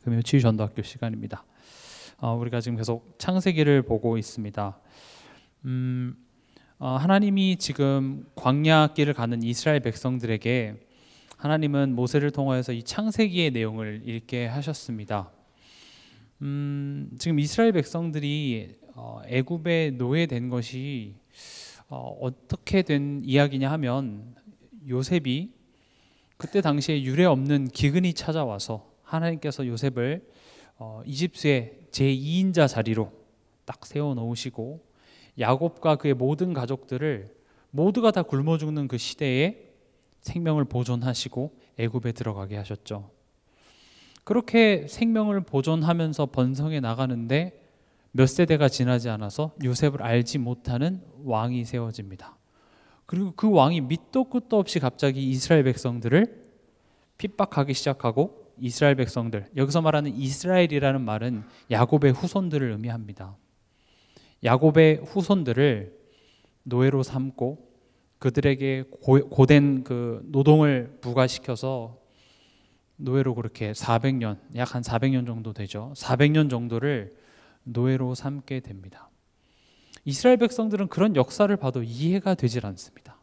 금요 치유 전도학교 시간입니다. 우리가 지금 계속 창세기를 보고 있습니다. 하나님이 지금 광야길을 가는 이스라엘 백성들에게 하나님은 모세를 통하여서 이 창세기의 내용을 읽게 하셨습니다. 지금 이스라엘 백성들이 애굽에 노예된 것이 어떻게 된 이야기냐 하면, 요셉이 그때 당시에 유례 없는 기근이 찾아와서 하나님께서 요셉을 이집트의 제2인자 자리로 딱 세워 놓으시고 야곱과 그의 모든 가족들을 모두가 다 굶어 죽는 그 시대에 생명을 보존하시고 애굽에 들어가게 하셨죠. 그렇게 생명을 보존하면서 번성해 나가는데 몇 세대가 지나지 않아서 요셉을 알지 못하는 왕이 세워집니다. 그리고 그 왕이 밑도 끝도 없이 갑자기 이스라엘 백성들을 핍박하기 시작하고, 이스라엘 백성들, 여기서 말하는 이스라엘이라는 말은 야곱의 후손들을 의미합니다. 야곱의 후손들을 노예로 삼고 그들에게 고된 그 노동을 부과시켜서 노예로 그렇게 400년, 약 한 400년 정도 되죠. 400년 정도를 노예로 삼게 됩니다. 이스라엘 백성들은 그런 역사를 봐도 이해가 되질 않습니다.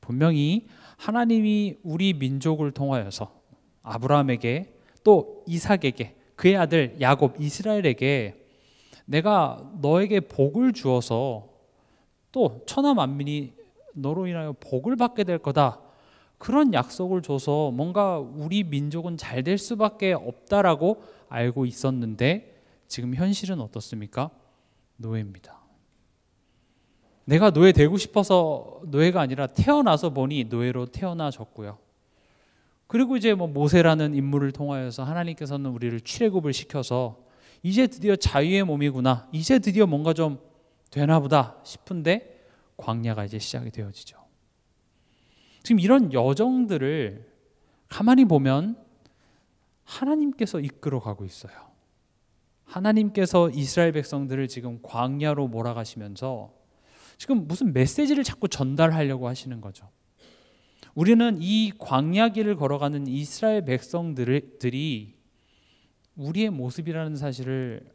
분명히 하나님이 우리 민족을 통하여서 아브라함에게, 또 이삭에게, 그의 아들 야곱, 이스라엘에게 내가 너에게 복을 주어서 또 천하 만민이 너로 인하여 복을 받게 될 거다, 그런 약속을 줘서 뭔가 우리 민족은 잘 될 수밖에 없다라고 알고 있었는데, 지금 현실은 어떻습니까? 노예입니다. 내가 노예 되고 싶어서 노예가 아니라 태어나서 보니 노예로 태어나졌고요. 그리고 이제 모세라는 인물을 통하여서 하나님께서는 우리를 출애굽을 시켜서 이제 드디어 자유의 몸이구나, 이제 드디어 뭔가 좀 되나 보다 싶은데 광야가 이제 시작이 되어지죠. 지금 이런 여정들을 가만히 보면 하나님께서 이끌어 가고 있어요. 하나님께서 이스라엘 백성들을 지금 광야로 몰아가시면서 지금 무슨 메시지를 자꾸 전달하려고 하시는 거죠. 우리는 이 광야길을 걸어가는 이스라엘 백성들이 우리의 모습이라는 사실을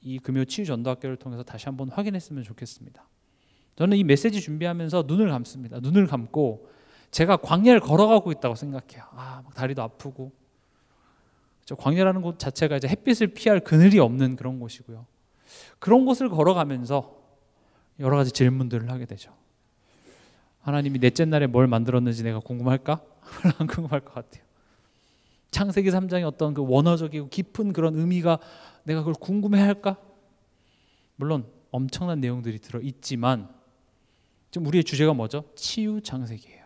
이 금요 치유 전도학교를 통해서 다시 한번 확인했으면 좋겠습니다. 저는 이 메시지 준비하면서 눈을 감습니다. 눈을 감고 제가 광야를 걸어가고 있다고 생각해요. 막 다리도 아프고, 광야라는 곳 자체가 이제 햇빛을 피할 그늘이 없는 그런 곳이고요. 그런 곳을 걸어가면서 여러 가지 질문들을 하게 되죠. 하나님이 넷째 날에 뭘 만들었는지 내가 궁금할까? 안 궁금할 것 같아요. 창세기 3장의 어떤 그 원어적이고 깊은 그런 의미가 내가 그걸 궁금해할까? 물론 엄청난 내용들이 들어있지만 지금 우리의 주제가 뭐죠? 치유 창세기예요.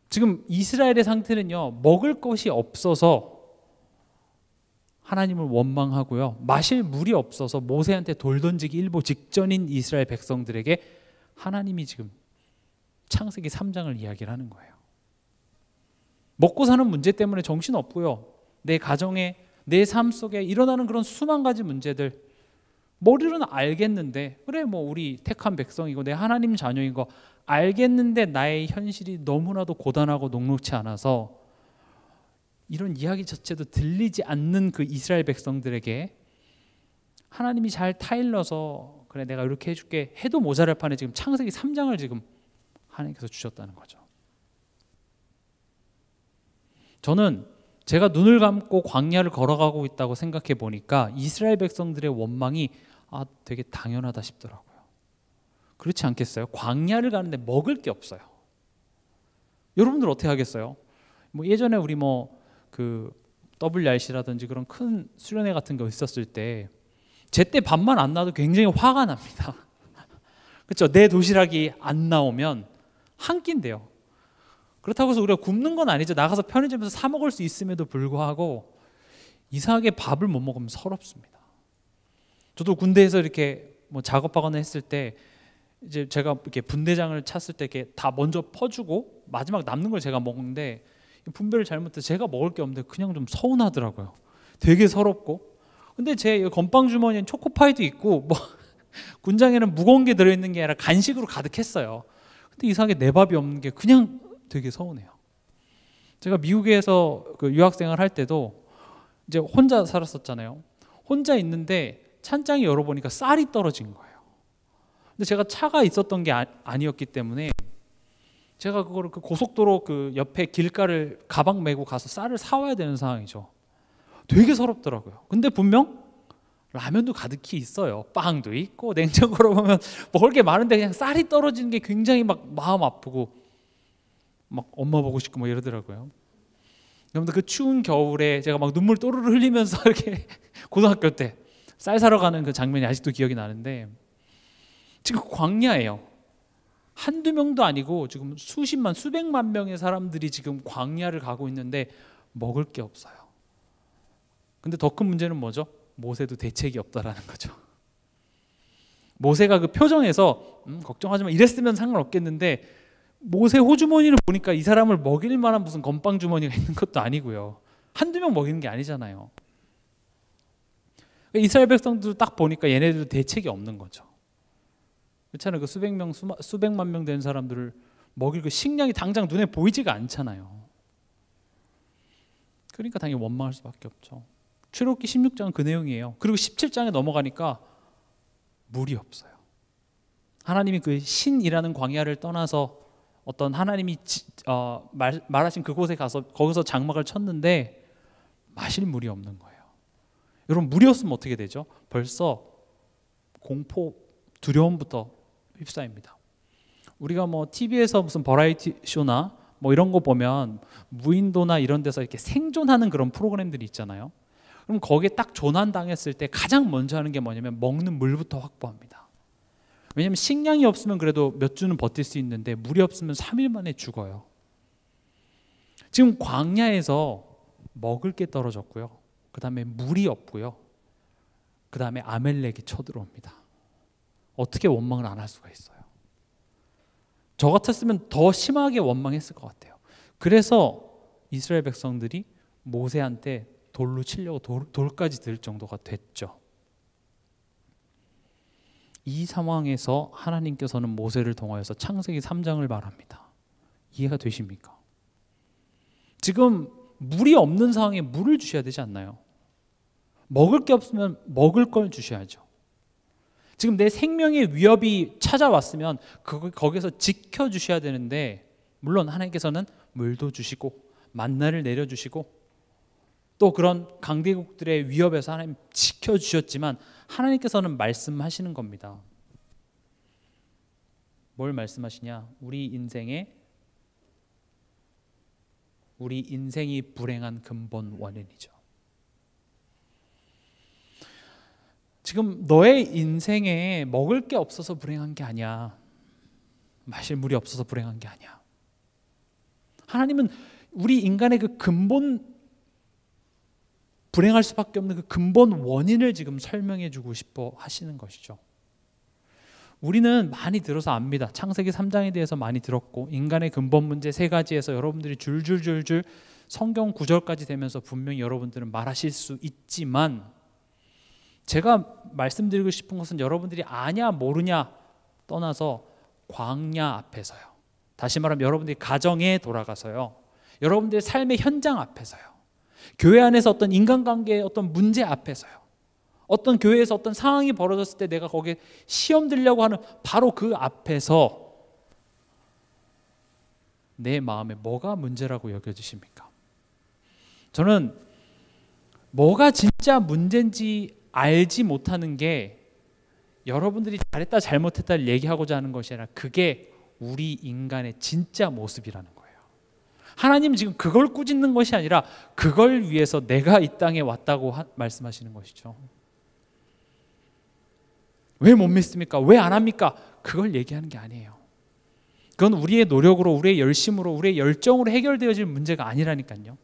지금 이스라엘의 상태는요, 먹을 것이 없어서 하나님을 원망하고요, 마실 물이 없어서 모세한테 돌 던지기 일보 직전인 이스라엘 백성들에게 하나님이 지금 창세기 3장을 이야기를 하는 거예요. 먹고 사는 문제 때문에 정신없고요, 내 가정에, 내 삶 속에 일어나는 그런 수만 가지 문제들, 머리로는 알겠는데, 그래 우리 택한 백성이고 내 하나님 자녀인 거 알겠는데 나의 현실이 너무나도 고단하고 녹록지 않아서 이런 이야기 자체도 들리지 않는 그 이스라엘 백성들에게 하나님이 잘 타일러서 그래 내가 이렇게 해줄게 해도 모자랄 판에 지금 창세기 3장을 지금 하나님께서 주셨다는 거죠. 저는 제가 눈을 감고 광야를 걸어가고 있다고 생각해 보니까 이스라엘 백성들의 원망이 되게 당연하다 싶더라고요. 그렇지 않겠어요? 광야를 가는데 먹을 게 없어요. 여러분들 어떻게 하겠어요? 예전에 우리 그 WRC라든지 그런 큰 수련회 같은 거 있었을 때 제때 밥만 안 나와도 굉장히 화가 납니다. 그렇죠? 내 도시락이 안 나오면 한 끼인데요. 그렇다고 해서 우리가 굶는 건 아니죠. 나가서 편의점에서 사 먹을 수 있음에도 불구하고 이상하게 밥을 못 먹으면 서럽습니다. 저도 군대에서 이렇게 작업하거나 했을 때 이제 제가 이렇게 분대장을 찼을 때 이렇게 다 먼저 퍼주고 마지막 남는 걸 제가 먹는데 분배를 잘못해서 제가 먹을 게 없는데 그냥 좀 서운하더라고요. 되게 서럽고. 근데 제 건빵 주머니엔 초코파이도 있고 군장에는 무거운 게 들어있는 게 아니라 간식으로 가득했어요. 근데 이상하게 내 밥이 없는 게 그냥 되게 서운해요. 제가 미국에서 그 유학생활 할 때도 이제 혼자 살았었잖아요. 혼자 있는데 찬장이 열어보니까 쌀이 떨어진 거예요. 근데 제가 차가 있었던 게 아니었기 때문에 제가 그거를 그 고속도로 그 옆에 길가를 가방 메고 가서 쌀을 사와야 되는 상황이죠. 되게 서럽더라고요. 근데 분명 라면도 가득히 있어요. 빵도 있고 냉장고로 보면 먹을 게 많은데 그냥 쌀이 떨어지는 게 굉장히 막 마음 아프고 막 엄마 보고 싶고 뭐 이러더라고요. 여러분들 그 추운 겨울에 제가 막 눈물 또르르 흘리면서 이렇게 고등학교 때 쌀 사러 가는 그 장면이 아직도 기억이 나는데 지금 광야예요. 한두 명도 아니고 지금 수십만 수백만 명의 사람들이 지금 광야를 가고 있는데 먹을 게 없어요. 근데 더 큰 문제는 뭐죠? 모세도 대책이 없다라는 거죠. 모세가 그 표정에서 걱정하지 마 이랬으면 상관없겠는데 모세 호주머니를 보니까 이 사람을 먹일 만한 무슨 건빵 주머니가 있는 것도 아니고요. 한두 명 먹이는 게 아니잖아요. 이스라엘 백성들 딱 보니까 얘네들도 대책이 없는 거죠. 그렇잖아요. 그 수백 명, 수백만 명 되는 사람들을 먹일 그 식량이 당장 눈에 보이지가 않잖아요. 그러니까 당연히 원망할 수밖에 없죠. 출애굽기 16장은 그 내용이에요. 그리고 17장에 넘어가니까 물이 없어요. 하나님이 그 신이라는 광야를 떠나서 어떤 하나님이 말하신 그곳에 가서 거기서 장막을 쳤는데 마실 물이 없는 거예요. 여러분 물이 없으면 어떻게 되죠? 벌써 공포, 두려움부터 휩싸입니다. 우리가 뭐 TV에서 무슨 버라이티 쇼나 뭐 이런 거 보면 무인도나 이런 데서 이렇게 생존하는 그런 프로그램들이 있잖아요. 그럼 거기에 딱 조난당했을 때 가장 먼저 하는 게 뭐냐면 먹는 물부터 확보합니다. 왜냐하면 식량이 없으면 그래도 몇 주는 버틸 수 있는데 물이 없으면 3일 만에 죽어요. 지금 광야에서 먹을 게 떨어졌고요. 그 다음에 물이 없고요. 그 다음에 아멜렉이 쳐들어옵니다. 어떻게 원망을 안 할 수가 있어요? 저 같았으면 더 심하게 원망했을 것 같아요. 그래서 이스라엘 백성들이 모세한테 돌로 치려고 돌까지 들 정도가 됐죠. 이 상황에서 하나님께서는 모세를 통하여서 창세기 3장을 말합니다. 이해가 되십니까? 지금 물이 없는 상황에 물을 주셔야 되지 않나요? 먹을 게 없으면 먹을 걸 주셔야죠. 지금 내 생명의 위협이 찾아왔으면 거기서 지켜주셔야 되는데 물론 하나님께서는 물도 주시고 만나를 내려주시고 또 그런 강대국들의 위협에서 하나님 지켜주셨지만 하나님께서는 말씀하시는 겁니다. 뭘 말씀하시냐? 우리 인생이 불행한 근본 원인이죠. 지금 너의 인생에 먹을 게 없어서 불행한 게 아니야. 마실 물이 없어서 불행한 게 아니야. 하나님은 우리 인간의 그 근본 불행할 수밖에 없는 그 근본 원인을 지금 설명해 주고 싶어 하시는 것이죠. 우리는 많이 들어서 압니다. 창세기 3장에 대해서 많이 들었고 인간의 근본 문제 3가지에서 여러분들이 줄줄줄줄 성경 구절까지 되면서 분명히 여러분들은 말하실 수 있지만 제가 말씀드리고 싶은 것은 여러분들이 아냐 모르냐 떠나서 광야 앞에서요. 다시 말하면 여러분들이 가정에 돌아가서요. 여러분들의 삶의 현장 앞에서요. 교회 안에서 어떤 인간관계의 어떤 문제 앞에서요. 어떤 교회에서 어떤 상황이 벌어졌을 때 내가 거기에 시험 들려고 하는 바로 그 앞에서 내 마음에 뭐가 문제라고 여겨지십니까? 저는 뭐가 진짜 문제인지 알지 못하는 게 여러분들이 잘했다 잘못했다를 얘기하고자 하는 것이 아니라 그게 우리 인간의 진짜 모습이라는 거예요. 하나님은 지금 그걸 꾸짖는 것이 아니라 그걸 위해서 내가 이 땅에 왔다고 말씀하시는 것이죠. 왜 못 믿습니까? 왜 안 합니까? 그걸 얘기하는 게 아니에요. 그건 우리의 노력으로 우리의 열심으로 우리의 열정으로 해결되어질 문제가 아니라니까요.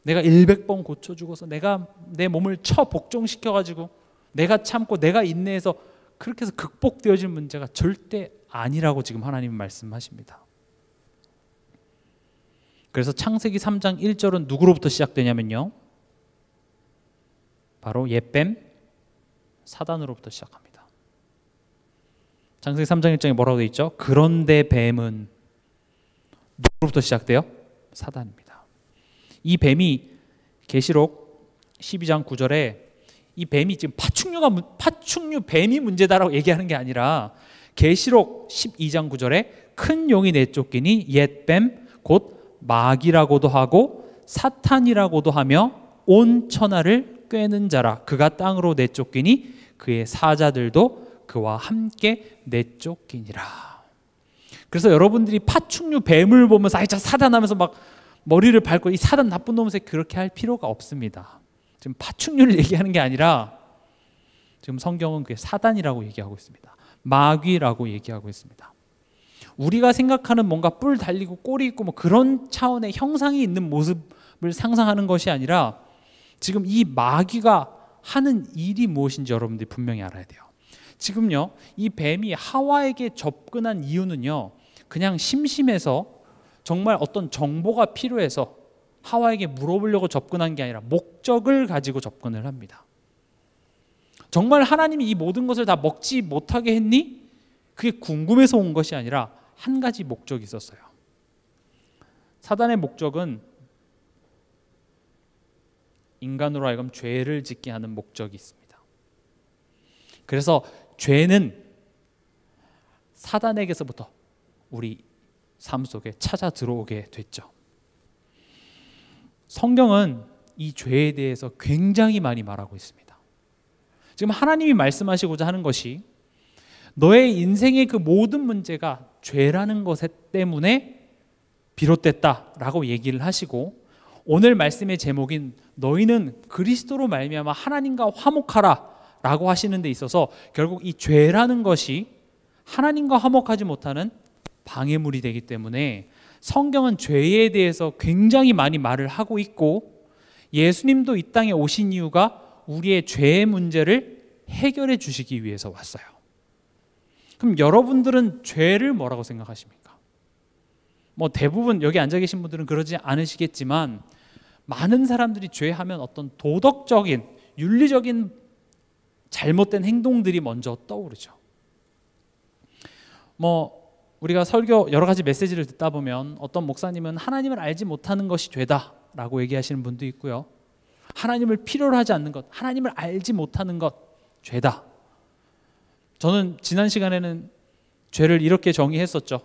내가 100번 고쳐주고서 내가 내 몸을 복종시켜가지고 내가 참고 내가 인내해서 그렇게 해서 극복되어질 문제가 절대 아니라고 지금 하나님은 말씀하십니다. 그래서 창세기 3장 1절은 누구로부터 시작되냐면요. 바로 옛뱀 사단으로부터 시작합니다. 창세기 3장 1장에 뭐라고 되어 있죠? 그런데 뱀은 누구로부터 시작돼요? 사단입니다. 이 뱀이 계시록 12장 9절에 이 뱀이 지금 파충류 뱀이 문제다라고 얘기하는 게 아니라 계시록 12장 9절에 큰 용이 내쫓기니 옛 뱀 곧 마귀라고도 하고 사탄이라고도 하며 온 천하를 꿰는 자라. 그가 땅으로 내쫓기니 그의 사자들도 그와 함께 내쫓기니라. 그래서 여러분들이 파충류 뱀을 보면서 아이 저 사단 하면서 막 머리를 밟고 이 사단 나쁜 놈을 그렇게 할 필요가 없습니다. 지금 파충류를 얘기하는 게 아니라 지금 성경은 그게 사단이라고 얘기하고 있습니다. 마귀라고 얘기하고 있습니다. 우리가 생각하는 뭔가 뿔 달리고 꼬리 있고 뭐 그런 차원의 형상이 있는 모습을 상상하는 것이 아니라 지금 이 마귀가 하는 일이 무엇인지 여러분들이 분명히 알아야 돼요. 지금요, 이 뱀이 하와에게 접근한 이유는요, 그냥 심심해서 정말 어떤 정보가 필요해서 하와에게 물어보려고 접근한 게 아니라 목적을 가지고 접근을 합니다. 정말 하나님이 이 모든 것을 다 먹지 못하게 했니? 그게 궁금해서 온 것이 아니라 한 가지 목적이 있었어요. 사단의 목적은 인간으로 하여금 죄를 짓게 하는 목적이 있습니다. 그래서 죄는 사단에게서부터 우리 삶 속에 찾아 들어오게 됐죠. 성경은 이 죄에 대해서 굉장히 많이 말하고 있습니다. 지금 하나님이 말씀하시고자 하는 것이 너의 인생의 그 모든 문제가 죄라는 것 때문에 비롯됐다라고 얘기를 하시고, 오늘 말씀의 제목인 너희는 그리스도로 말미암아 하나님과 화목하라 라고 하시는 데 있어서 결국 이 죄라는 것이 하나님과 화목하지 못하는 방해물이 되기 때문에 성경은 죄에 대해서 굉장히 많이 말을 하고 있고, 예수님도 이 땅에 오신 이유가 우리의 죄의 문제를 해결해 주시기 위해서 왔어요. 그럼 여러분들은 죄를 뭐라고 생각하십니까? 뭐 대부분 여기 앉아 계신 분들은 그러지 않으시겠지만 많은 사람들이 죄하면 어떤 도덕적인, 윤리적인 잘못된 행동들이 먼저 떠오르죠. 뭐 우리가 설교 여러 가지 메시지를 듣다 보면 어떤 목사님은 하나님을 알지 못하는 것이 죄다라고 얘기하시는 분도 있고요. 하나님을 필요로 하지 않는 것, 하나님을 알지 못하는 것, 죄다. 저는 지난 시간에는 죄를 이렇게 정의했었죠.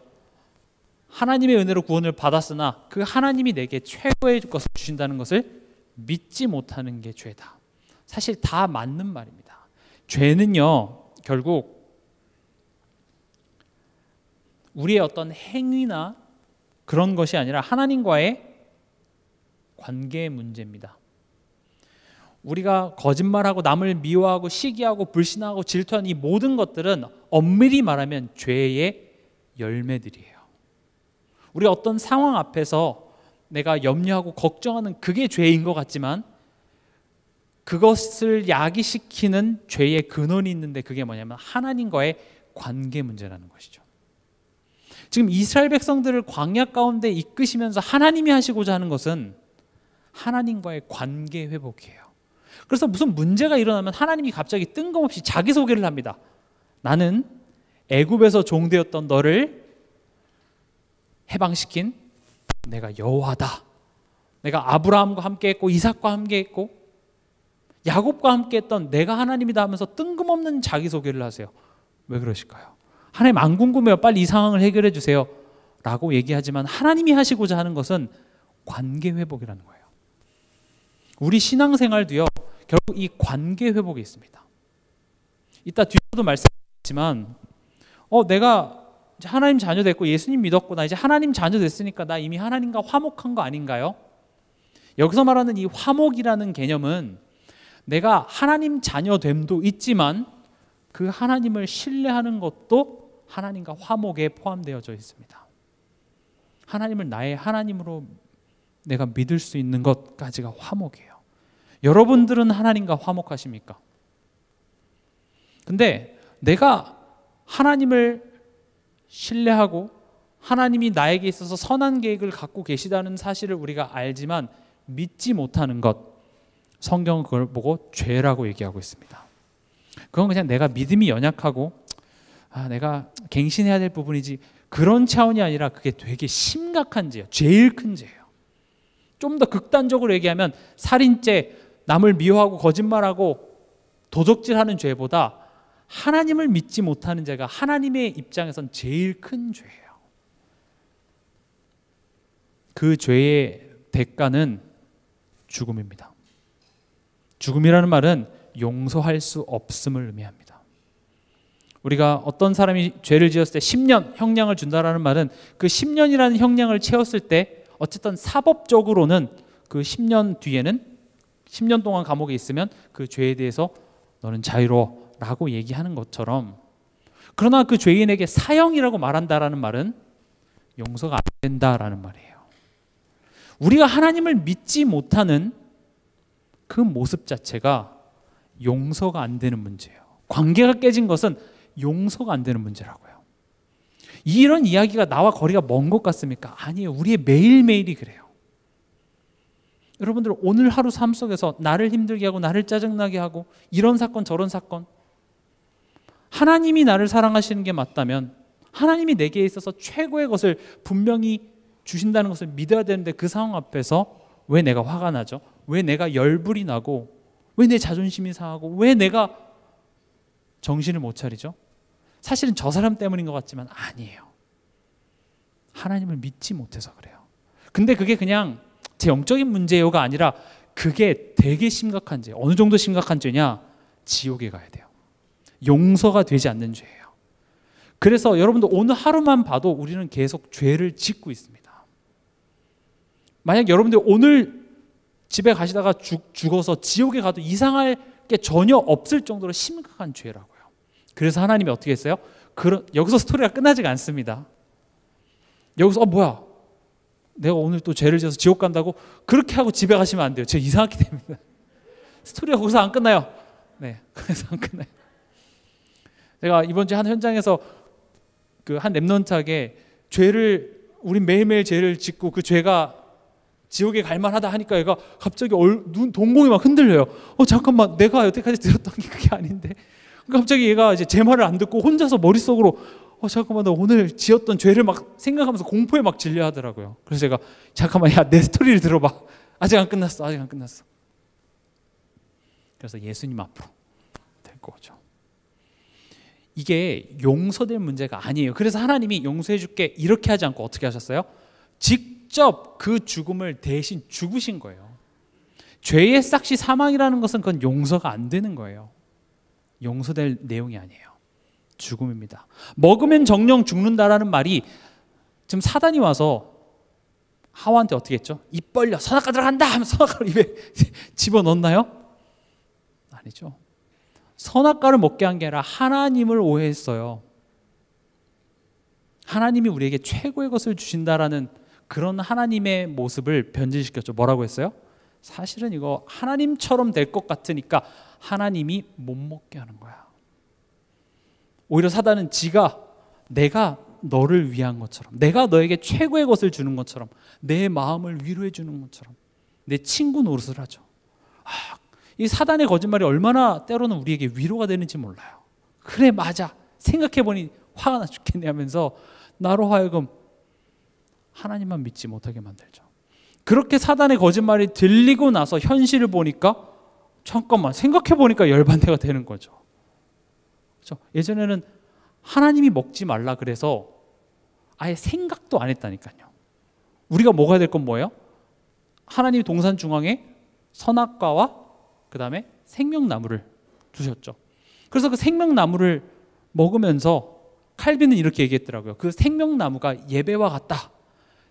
하나님의 은혜로 구원을 받았으나 그 하나님이 내게 최고의 것을 주신다는 것을 믿지 못하는 게 죄다. 사실 다 맞는 말입니다. 죄는요, 결국 우리의 어떤 행위나 그런 것이 아니라 하나님과의 관계의 문제입니다. 우리가 거짓말하고 남을 미워하고 시기하고 불신하고 질투하는 이 모든 것들은 엄밀히 말하면 죄의 열매들이에요. 우리 어떤 상황 앞에서 내가 염려하고 걱정하는 그게 죄인 것 같지만 그것을 야기시키는 죄의 근원이 있는데 그게 뭐냐면 하나님과의 관계 문제라는 것이죠. 지금 이스라엘 백성들을 광야 가운데 이끄시면서 하나님이 하시고자 하는 것은 하나님과의 관계 회복이에요. 그래서 무슨 문제가 일어나면 하나님이 갑자기 뜬금없이 자기소개를 합니다. 나는 애굽에서 종되었던 너를 해방시킨 내가 여호와다. 내가 아브라함과 함께 했고 이삭과 함께 했고 야곱과 함께 했던 내가 하나님이다 하면서 뜬금없는 자기소개를 하세요. 왜 그러실까요? 하나님 안 궁금해요. 빨리 이 상황을 해결해 주세요 라고 얘기하지만 하나님이 하시고자 하는 것은 관계 회복이라는 거예요. 우리 신앙생활도요, 결국 이 관계 회복이 있습니다. 이따 뒤에도 말씀드리지만 내가 이제 하나님 자녀 됐고 예수님 믿었고 나 이제 하나님 자녀 됐으니까 나 이미 하나님과 화목한 거 아닌가요? 여기서 말하는 이 화목이라는 개념은 내가 하나님 자녀됨도 있지만 그 하나님을 신뢰하는 것도 하나님과 화목에 포함되어져 있습니다. 하나님을 나의 하나님으로 내가 믿을 수 있는 것까지가 화목이에요. 여러분들은 하나님과 화목하십니까? 근데 내가 하나님을 신뢰하고 하나님이 나에게 있어서 선한 계획을 갖고 계시다는 사실을 우리가 알지만 믿지 못하는 것, 성경은 그걸 보고 죄라고 얘기하고 있습니다. 그건 그냥 내가 믿음이 연약하고 내가 갱신해야 될 부분이지 그런 차원이 아니라 그게 되게 심각한 죄예요. 제일 큰 죄예요. 좀 더 극단적으로 얘기하면 살인죄, 남을 미워하고 거짓말하고 도적질하는 죄보다 하나님을 믿지 못하는 죄가 하나님의 입장에선 제일 큰 죄예요. 그 죄의 대가는 죽음입니다. 죽음이라는 말은 용서할 수 없음을 의미합니다. 우리가 어떤 사람이 죄를 지었을 때 10년 형량을 준다라는 말은 그 10년이라는 형량을 채웠을 때 어쨌든 사법적으로는 그 10년 뒤에는 10년 동안 감옥에 있으면 그 죄에 대해서 너는 자유로워 라고 얘기하는 것처럼, 그러나 그 죄인에게 사형이라고 말한다라는 말은 용서가 안 된다라는 말이에요. 우리가 하나님을 믿지 못하는 그 모습 자체가 용서가 안 되는 문제예요. 관계가 깨진 것은 용서가 안 되는 문제라고요. 이런 이야기가 나와 거리가 먼 것 같습니까? 아니에요. 우리의 매일매일이 그래요. 여러분들 오늘 하루 삶 속에서 나를 힘들게 하고 나를 짜증나게 하고 이런 사건 저런 사건, 하나님이 나를 사랑하시는 게 맞다면 하나님이 내게 있어서 최고의 것을 분명히 주신다는 것을 믿어야 되는데 그 상황 앞에서 왜 내가 화가 나죠? 왜 내가 열불이 나고 왜 내 자존심이 상하고 왜 내가 정신을 못 차리죠? 사실은 저 사람 때문인 것 같지만 아니에요. 하나님을 믿지 못해서 그래요. 근데 그게 그냥 제 영적인 문제요가 아니라 그게 되게 심각한 죄. 어느 정도 심각한 죄냐? 지옥에 가야 돼요. 용서가 되지 않는 죄예요. 그래서 여러분들 오늘 하루만 봐도 우리는 계속 죄를 짓고 있습니다. 만약 여러분들 오늘 집에 가시다가 죽어서 지옥에 가도 이상할 게 전혀 없을 정도로 심각한 죄라고요. 그래서 하나님이 어떻게 했어요? 여기서 스토리가 끝나지가 않습니다. 여기서 뭐야? 내가 오늘 또 죄를 지어서 지옥 간다고? 그렇게 하고 집에 가시면 안 돼요. 제가 이상하게 됩니다. 스토리가 거기서 안 끝나요. 네, 그래서 안 끝나요. 제가 이번 주에 한 현장에서 그 한 렘넌트에게 우린 매일매일 죄를 짓고 그 죄가 지옥에 갈만하다 하니까 얘가 갑자기 동공이 막 흔들려요. 잠깐만, 내가 여태까지 들었던 게 그게 아닌데. 갑자기 얘가 이제 제 말을 안 듣고 혼자서 머릿속으로 잠깐만, 나 오늘 지었던 죄를 막 생각하면서 공포에 막 질려 하더라고요. 그래서 제가 잠깐만, 야, 내 스토리를 들어봐. 아직 안 끝났어. 그래서 예수님 앞으로 데리고 오죠. 이게 용서될 문제가 아니에요. 그래서 하나님이 용서해 줄게 이렇게 하지 않고 어떻게 하셨어요? 직접 그 죽음을 대신 죽으신 거예요. 죄의 삭시 사망이라는 것은 그건 용서가 안 되는 거예요. 용서될 내용이 아니에요. 죽음입니다. 먹으면 정령 죽는다라는 말이 지금 사단이 와서 하와한테 어떻게 했죠? 입 벌려 선악과 들어간다 하면서 선악과를 입에 집어넣나요? 아니죠. 선악과를 먹게 한 게 아니라 하나님을 오해했어요. 하나님이 우리에게 최고의 것을 주신다라는 그런 하나님의 모습을 변질시켰죠. 뭐라고 했어요? 사실은 이거 하나님처럼 될 것 같으니까 하나님이 못 먹게 하는 거야. 오히려 사단은 내가 너를 위한 것처럼, 내가 너에게 최고의 것을 주는 것처럼, 내 마음을 위로해 주는 것처럼 내 친구 노릇을 하죠. 이 사단의 거짓말이 얼마나 때로는 우리에게 위로가 되는지 몰라요. 그래, 맞아, 생각해보니 화가 나 죽겠네 하면서 나로 하여금 하나님만 믿지 못하게 만들죠. 그렇게 사단의 거짓말이 들리고 나서 현실을 보니까 잠깐만, 생각해보니까 열반대가 되는 거죠. 그렇죠? 예전에는 하나님이 먹지 말라 그래서 아예 생각도 안 했다니까요. 우리가 먹어야 될 건 뭐예요? 하나님이 동산 중앙에 선악과와 그 다음에 생명나무를 두셨죠. 그래서 그 생명나무를 먹으면서 칼빈은 이렇게 얘기했더라고요. 그 생명나무가 예배와 같다.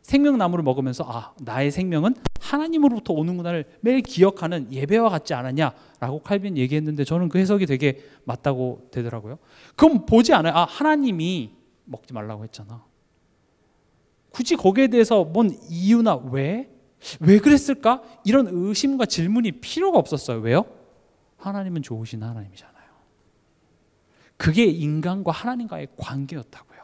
생명나무를 먹으면서 나의 생명은 하나님으로부터 오는구나를 매일 기억하는 예배와 같지 않았냐라고 칼빈 얘기했는데 저는 그 해석이 되게 맞다고 되더라고요. 그럼 보지 않아요. 하나님이 먹지 말라고 했잖아. 굳이 거기에 대해서 뭔 이유나 왜 그랬을까? 이런 의심과 질문이 필요가 없었어요. 왜요? 하나님은 좋으신 하나님이잖아요. 그게 인간과 하나님과의 관계였다고요.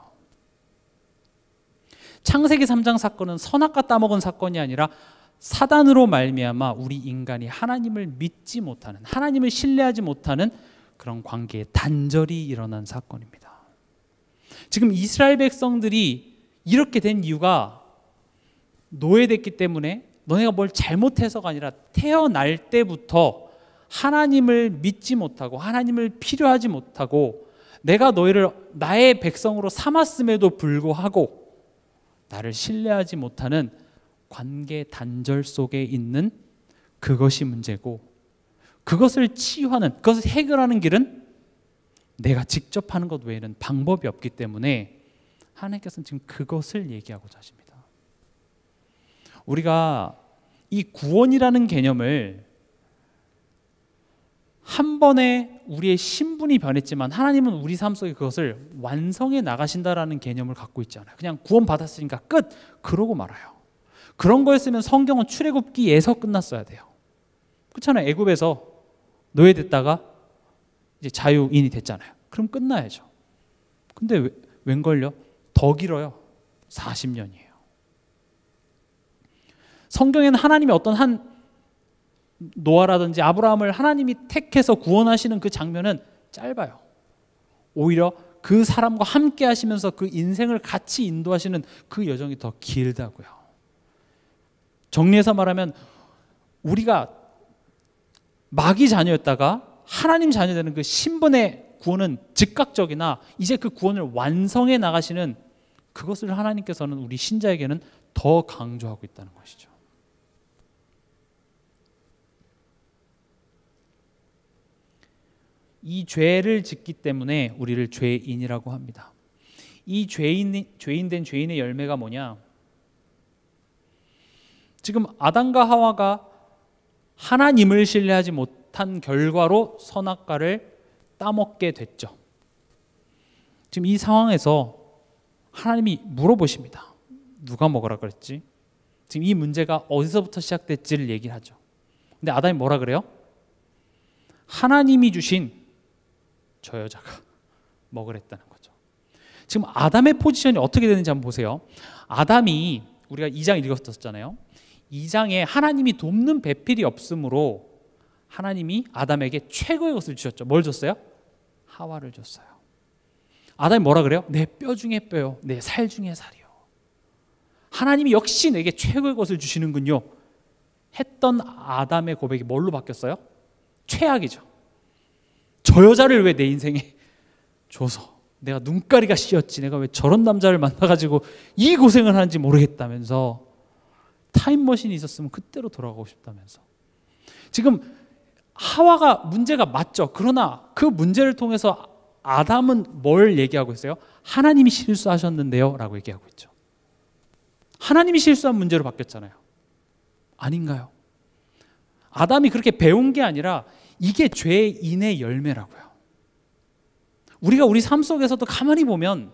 창세기 3장 사건은 선악과 따먹은 사건이 아니라 사단으로 말미암아 우리 인간이 하나님을 믿지 못하는, 하나님을 신뢰하지 못하는 그런 관계에 단절이 일어난 사건입니다. 지금 이스라엘 백성들이 이렇게 된 이유가 노예됐기 때문에 너네가 뭘 잘못해서가 아니라 태어날 때부터 하나님을 믿지 못하고 하나님을 필요하지 못하고 내가 너희를 나의 백성으로 삼았음에도 불구하고 나를 신뢰하지 못하는 관계 단절 속에 있는 그것이 문제고, 그것을 치유하는, 그것을 해결하는 길은 내가 직접 하는 것 외에는 방법이 없기 때문에 하나님께서는 지금 그것을 얘기하고자 하십니다. 우리가 이 구원이라는 개념을 한 번에 우리의 신분이 변했지만 하나님은 우리 삶 속에 그것을 완성해 나가신다라는 개념을 갖고 있지 않아요. 그냥 구원 받았으니까 끝! 그러고 말아요. 그런 거였으면 성경은 출애굽기에서 끝났어야 돼요. 그렇잖아요. 애굽에서 노예됐다가 이제 자유인이 됐잖아요. 그럼 끝나야죠. 근데 웬걸요? 더 길어요. 40년이에요. 성경에는 하나님이 어떤 한 노아라든지 아브라함을 하나님이 택해서 구원하시는 그 장면은 짧아요. 오히려 그 사람과 함께 하시면서 그 인생을 같이 인도하시는 그 여정이 더 길다고요. 정리해서 말하면 우리가 마귀 자녀였다가 하나님 자녀 되는 그 신분의 구원은 즉각적이나 이제 그 구원을 완성해 나가시는 그것을 하나님께서는 우리 신자에게는 더 강조하고 있다는 것이죠. 이 죄를 짓기 때문에 우리를 죄인이라고 합니다. 이 죄인된 죄인의 열매가 뭐냐? 지금 아담과 하와가 하나님을 신뢰하지 못한 결과로 선악과를 따먹게 됐죠. 지금 이 상황에서 하나님이 물어보십니다. 누가 먹으라 그랬지? 지금 이 문제가 어디서부터 시작됐지를 얘기를 하죠. 근데 아담이 뭐라 그래요? 하나님이 주신 저 여자가 먹으랬다는 거죠. 지금 아담의 포지션이 어떻게 되는지 한번 보세요. 아담이 우리가 2장 읽었었잖아요. 2장에 하나님이 돕는 배필이 없으므로 하나님이 아담에게 최고의 것을 주셨죠. 뭘 줬어요? 하와를 줬어요. 아담이 뭐라 그래요? 내 뼈 중에 뼈요, 내 살 중에 살이요. 하나님이 역시 내게 최고의 것을 주시는군요 했던 아담의 고백이 뭘로 바뀌었어요? 최악이죠. 저 여자를 왜 내 인생에 줘서 내가 눈가리가 씌었지, 내가 왜 저런 남자를 만나가지고 이 고생을 하는지 모르겠다면서 타임머신이 있었으면 그때로 돌아가고 싶다면서. 지금 하와가 문제가 맞죠. 그러나 그 문제를 통해서 아담은 뭘 얘기하고 있어요? 하나님이 실수하셨는데요 라고 얘기하고 있죠. 하나님이 실수한 문제로 바뀌었잖아요. 아닌가요? 아담이 그렇게 배운 게 아니라 이게 죄인의 열매라고요. 우리가 우리 삶 속에서도 가만히 보면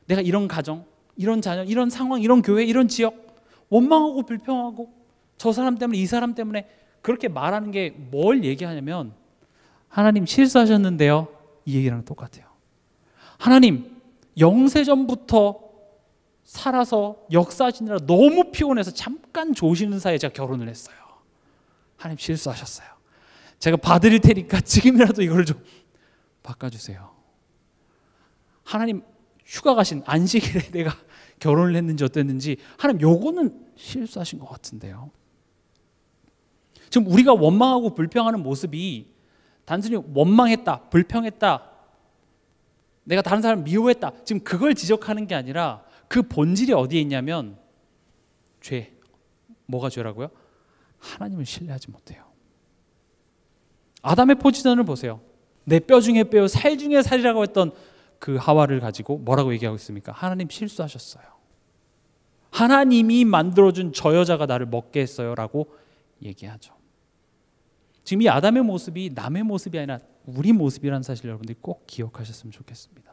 내가 이런 가정, 이런 자녀, 이런 상황, 이런 교회, 이런 지역 원망하고 불평하고 저 사람 때문에 이 사람 때문에 그렇게 말하는 게 뭘 얘기하냐면 하나님 실수하셨는데요 이 얘기랑 똑같아요. 하나님 영세전부터 살아서 역사하시느라 너무 피곤해서 잠깐 좋으시는 사이에 제가 결혼을 했어요. 하나님 실수하셨어요. 제가 봐드릴 테니까 지금이라도 이걸 좀 바꿔주세요. 하나님 휴가 가신 안식일에 내가 결혼을 했는지 어땠는지 하나님 요거는 실수하신 것 같은데요. 지금 우리가 원망하고 불평하는 모습이 단순히 원망했다, 불평했다, 내가 다른 사람을 미워했다, 지금 그걸 지적하는 게 아니라 그 본질이 어디에 있냐면 죄. 뭐가 죄라고요? 하나님을 신뢰하지 못해요. 아담의 포지션을 보세요. 내 뼈 중에 뼈요, 살 중에 살이라고 했던 그 하와를 가지고 뭐라고 얘기하고 있습니까? 하나님 실수하셨어요. 하나님이 만들어준 저 여자가 나를 먹게 했어요 라고 얘기하죠. 지금 이 아담의 모습이 남의 모습이 아니라 우리 모습이라는 사실 여러분들이 꼭 기억하셨으면 좋겠습니다.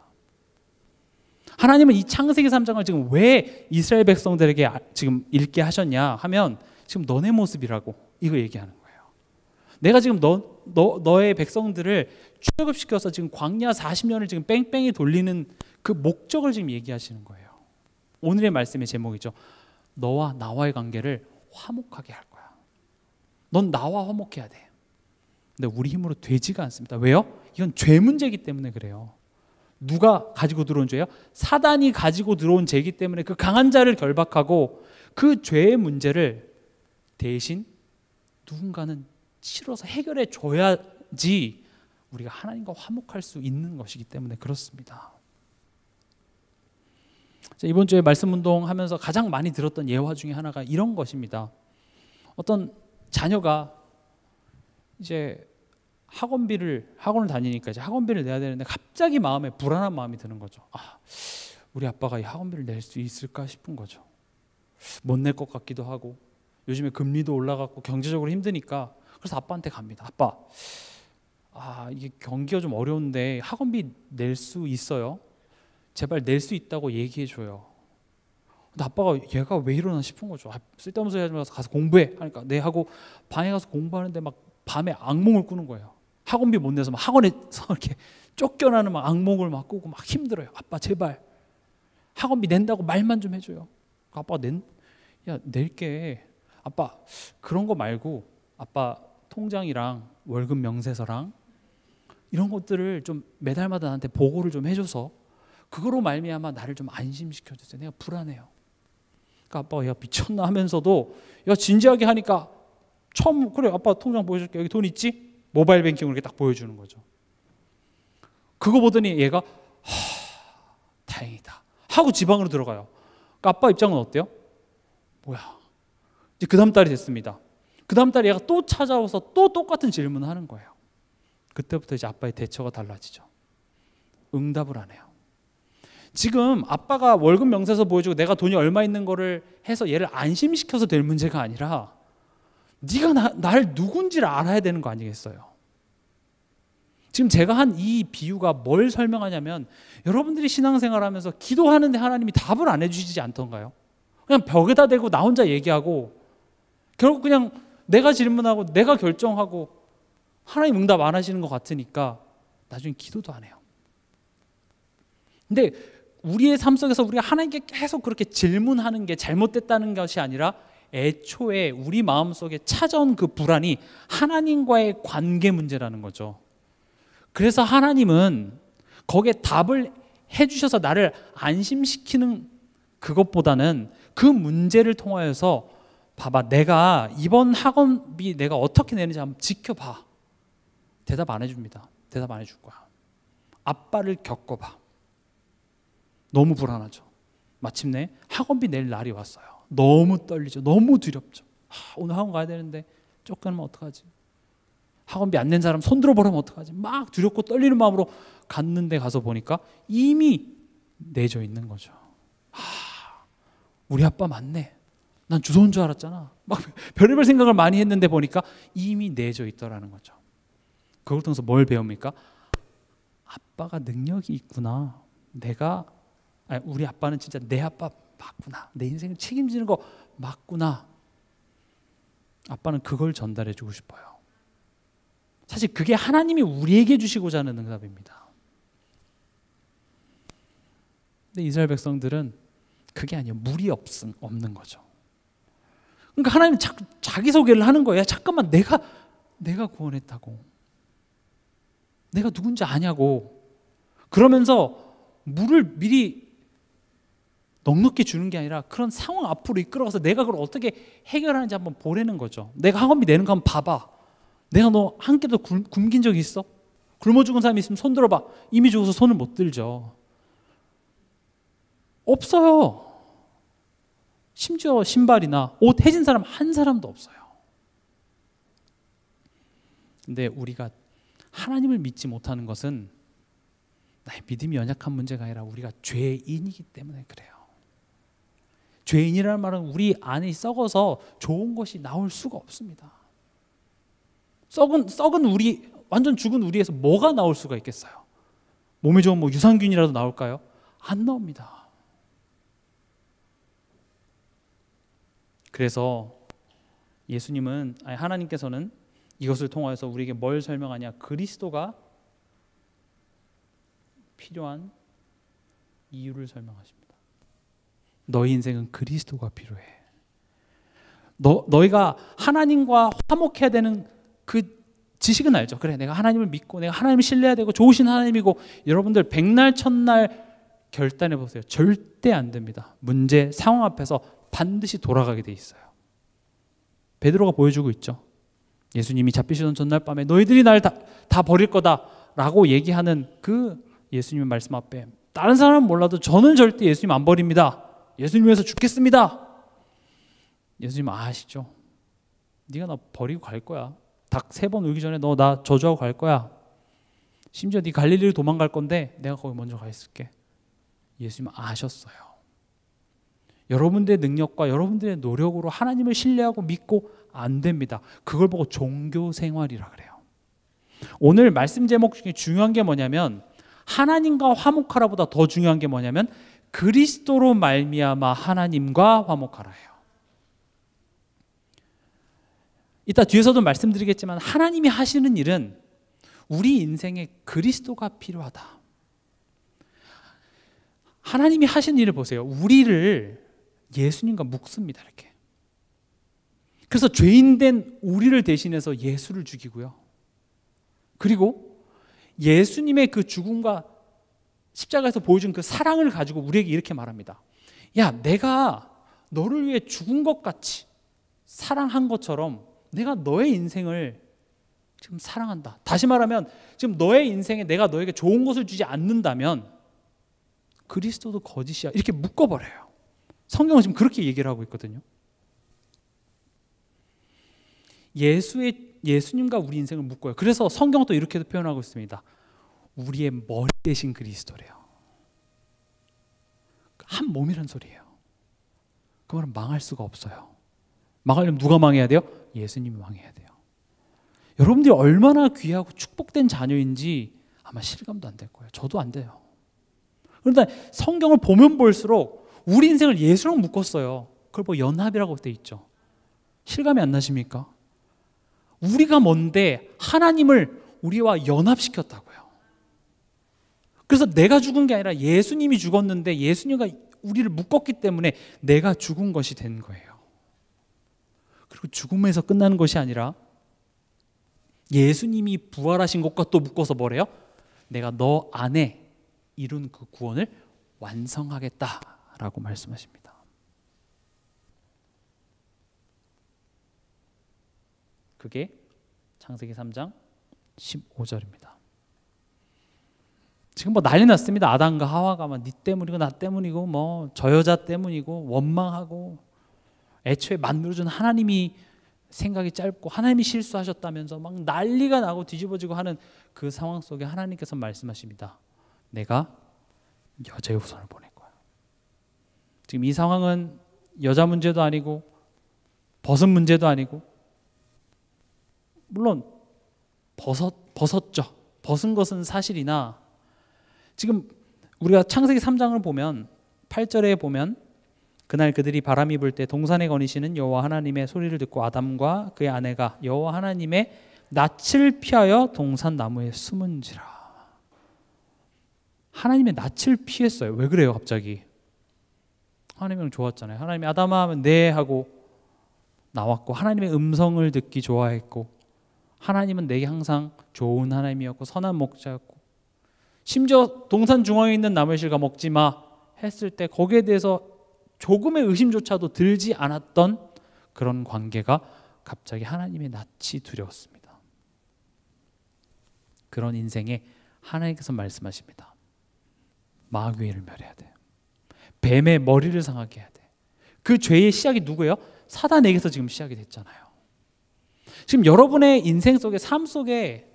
하나님은 이 창세기 3장을 지금 왜 이스라엘 백성들에게 지금 읽게 하셨냐 하면 지금 너네 모습이라고 이거 얘기하는 거예요. 내가 지금 너의 백성들을 출애굽시켜서 지금 광야 40년을 지금 뺑뺑이 돌리는 그 목적을 지금 얘기하시는 거예요. 오늘의 말씀의 제목이죠. 너와 나와의 관계를 화목하게 할 거야. 넌 나와 화목해야 돼. 근데 우리 힘으로 되지가 않습니다. 왜요? 이건 죄 문제이기 때문에 그래요. 누가 가지고 들어온 죄예요? 사단이 가지고 들어온 죄이기 때문에 그 강한 자를 결박하고 그 죄의 문제를 대신 누군가는 치러서 해결해 줘야지 우리가 하나님과 화목할 수 있는 것이기 때문에 그렇습니다. 이번 주에 말씀 운동하면서 가장 많이 들었던 예화 중에 하나가 이런 것입니다. 어떤 자녀가 이제 학원을 다니니까 이제 학원비를 내야 되는데 갑자기 마음에 불안한 마음이 드는 거죠. 우리 아빠가 이 학원비를 낼 수 있을까 싶은 거죠. 못 낼 것 같기도 하고 요즘에 금리도 올라갔고 경제적으로 힘드니까 그래서 아빠한테 갑니다. 아빠, 이게 경기가 좀 어려운데 학원비 낼 수 있어요? 제발 낼 수 있다고 얘기해 줘요. 근데 아빠가 얘가 왜 이러나 싶은 거죠. 쓸데없는 소리 하지 말고 가서 공부해 하니까 네 하고 방에 가서 공부하는데 막 밤에 악몽을 꾸는 거예요. 학원비 못 내서 막 학원에서 이렇게 쫓겨나는 막 악몽을 막 꾸고 막 힘들어요. 아빠 제발 학원비 낸다고 말만 좀 해줘요. 아빠가 낼게. 아빠 그런 거 말고 아빠 통장이랑 월급 명세서랑 이런 것들을 좀 매달마다 나한테 보고를 좀 해줘서 그거로 말미암아 나를 좀 안심시켜주세요. 내가 불안해요. 그러니까 아빠가 야 미쳤나 하면서도 야 진지하게 하니까 처음 그래 아빠 통장 보여줄게. 여기 돈 있지? 모바일 뱅킹으로 이렇게 딱 보여주는 거죠. 그거 보더니 얘가 다행이다 하고 지방으로 들어가요. 그러니까 아빠 입장은 어때요? 뭐야? 이제 그 다음 달이 됐습니다. 그 다음 달에 얘가 또 찾아와서 또 똑같은 질문을 하는 거예요. 그때부터 이제 아빠의 대처가 달라지죠. 응답을 안 해요. 지금 아빠가 월급 명세서 보여주고 내가 돈이 얼마 있는 거를 해서 얘를 안심시켜서 될 문제가 아니라 네가 날 누군지를 알아야 되는 거 아니겠어요? 지금 제가 한 이 비유가 뭘 설명하냐면 여러분들이 신앙생활하면서 기도하는데 하나님이 답을 안 해주시지 않던가요? 그냥 벽에다 대고 나 혼자 얘기하고 결국 그냥 내가 질문하고 내가 결정하고 하나님 응답 안 하시는 것 같으니까 나중에 기도도 안 해요. 근데 우리의 삶 속에서 우리가 하나님께 계속 그렇게 질문하는 게 잘못됐다는 것이 아니라 애초에 우리 마음속에 찾아온 그 불안이 하나님과의 관계 문제라는 거죠. 그래서 하나님은 거기에 답을 해주셔서 나를 안심시키는 그것보다는 그 문제를 통하여서 봐봐 내가 이번 학원비 내가 어떻게 내는지 한번 지켜봐. 대답 안 해줍니다. 대답 안 해줄 거야. 아빠를 겪어봐. 너무 불안하죠. 마침내 학원비 낼 날이 왔어요. 너무 떨리죠. 너무 두렵죠. 오늘 학원 가야 되는데 쫓겨나면 어떡하지? 학원비 안 낸 사람 손들어 보라면 어떡하지? 막 두렵고 떨리는 마음으로 갔는데 가서 보니까 이미 내져 있는 거죠. 우리 아빠 맞네. 난 주소인 줄 알았잖아. 막 별의별 생각을 많이 했는데 보니까 이미 내져 있더라는 거죠. 그걸 통해서 뭘 배웁니까? 아빠가 능력이 있구나. 우리 아빠는 진짜 내 아빠 맞구나. 내 인생을 책임지는 거 맞구나. 아빠는 그걸 전달해 주고 싶어요. 사실 그게 하나님이 우리에게 주시고자 하는 응답입니다. 근데 이스라엘 백성들은 그게 아니에요. 물이 없는 거죠. 그러니까 하나님은 자기 소개를 하는 거예요. 잠깐만 내가 구원했다고. 내가 누군지 아냐고. 그러면서 물을 미리 넉넉히 주는 게 아니라 그런 상황 앞으로 이끌어가서 내가 그걸 어떻게 해결하는지 한번 보라는 거죠. 내가 학원비 내는 거 한번 봐봐. 내가 너 한 끼도 굶긴 적이 있어? 굶어 죽은 사람이 있으면 손 들어봐. 이미 죽어서 손을 못 들죠. 없어요. 심지어 신발이나 옷 해진 사람 한 사람도 없어요. 근데 우리가 하나님을 믿지 못하는 것은 나의 믿음이 연약한 문제가 아니라 우리가 죄인이기 때문에 그래요. 죄인이라는 말은 우리 안이 썩어서 좋은 것이 나올 수가 없습니다. 썩은 우리, 완전 죽은 우리에서 뭐가 나올 수가 있겠어요? 몸에 좋은 유산균이라도 나올까요? 안 나옵니다. 그래서 하나님께서는 이것을 통하여서 우리에게 뭘 설명하냐? 그리스도가 필요한 이유를 설명하십니다. 너희 인생은 그리스도가 필요해. 너희가 하나님과 화목해야 되는 그 지식은 알죠. 그래, 내가 하나님을 믿고 내가 하나님을 신뢰해야 되고 좋으신 하나님이고. 여러분들 백날 첫날 결단해 보세요. 절대 안 됩니다. 문제 상황 앞에서 반드시 돌아가게 돼 있어요. 베드로가 보여주고 있죠. 예수님이 잡히시던 전날 밤에 너희들이 날 다 버릴 거다라고 얘기하는 그 예수님의 말씀 앞에 다른 사람은 몰라도 저는 절대 예수님 안 버립니다. 예수님 위해서 죽겠습니다. 예수님 아시죠? 네가 나 버리고 갈 거야. 닭 3번 울기 전에 너 나 저주하고 갈 거야. 심지어 네 갈릴리로 도망갈 건데 내가 거기 먼저 가 있을게. 예수님 아셨어요. 여러분들의 능력과 여러분들의 노력으로 하나님을 신뢰하고 믿고 안 됩니다. 그걸 보고 종교 생활이라 그래요. 오늘 말씀 제목 중에 중요한 게 뭐냐면 하나님과 화목하라보다 더 중요한 게 뭐냐면 그리스도로 말미암아 하나님과 화목하라예요. 이따 뒤에서도 말씀드리겠지만 하나님이 하시는 일은 우리 인생에 그리스도가 필요하다. 하나님이 하시는 일을 보세요. 우리를 예수님과 묶습니다. 이렇게. 그래서 죄인된 우리를 대신해서 예수를 죽이고요. 그리고 예수님의 그 죽음과 십자가에서 보여준 그 사랑을 가지고 우리에게 이렇게 말합니다. 야, 내가 너를 위해 죽은 것 같이 사랑한 것처럼 내가 너의 인생을 지금 사랑한다. 다시 말하면 지금 너의 인생에 내가 너에게 좋은 것을 주지 않는다면 그리스도도 거짓이야. 이렇게 묶어버려요. 성경은 지금 그렇게 얘기를 하고 있거든요. 예수님과 우리 인생을 묶어요. 그래서 성경은 또 이렇게도 표현하고 있습니다. 우리의 머리 대신 그리스도래요. 한 몸이란 소리예요. 그 말은 망할 수가 없어요. 망하려면 누가 망해야 돼요? 예수님이 망해야 돼요. 여러분들이 얼마나 귀하고 축복된 자녀인지 아마 실감도 안 될 거예요. 저도 안 돼요. 그런데 성경을 보면 볼수록 우리 인생을 예수랑 묶었어요. 그걸 뭐 연합이라고 돼 있죠. 실감이 안 나십니까? 우리가 뭔데 하나님을 우리와 연합시켰다고요. 그래서 내가 죽은 게 아니라 예수님이 죽었는데 예수님과 우리를 묶었기 때문에 내가 죽은 것이 된 거예요. 그리고 죽음에서 끝나는 것이 아니라 예수님이 부활하신 것과 또 묶어서 뭐래요? 내가 너 안에 이룬 그 구원을 완성하겠다라고 말씀하십니다. 그게 창세기 3장 15절입니다. 지금 뭐 난리 났습니다. 아담과 하와가 막 네 때문이고 나 때문이고 뭐 저 여자 때문이고 원망하고 애초에 만들어준 하나님이 생각이 짧고 하나님이 실수하셨다면서 막 난리가 나고 뒤집어지고 하는 그 상황 속에 하나님께서 말씀하십니다. 내가 여자의 후손을 보낼 거야. 지금 이 상황은 여자 문제도 아니고 벗은 문제도 아니고 물론 벗었죠. 벗은 것은 사실이나 지금 우리가 창세기 3장을 보면 8절에 보면 그날 그들이 바람이 불 때 동산에 거니시는 여호와 하나님의 소리를 듣고 아담과 그의 아내가 여호와 하나님의 낯을 피하여 동산 나무에 숨은지라. 하나님의 낯을 피했어요. 왜 그래요 갑자기? 하나님이랑 좋았잖아요. 하나님이 아담아 하면 네 하고 나왔고 하나님의 음성을 듣기 좋아했고 하나님은 내게 항상 좋은 하나님이었고 선한 목자였고 심지어 동산 중앙에 있는 나무의 실과 먹지 마 했을 때 거기에 대해서 조금의 의심조차도 들지 않았던 그런 관계가 갑자기 하나님의 낯이 두려웠습니다. 그런 인생에 하나님께서 말씀하십니다. 마귀를 멸해야 돼. 뱀의 머리를 상하게 해야 돼. 그 죄의 시작이 누구예요? 사단에게서 지금 시작이 됐잖아요. 지금 여러분의 인생 속에 삶 속에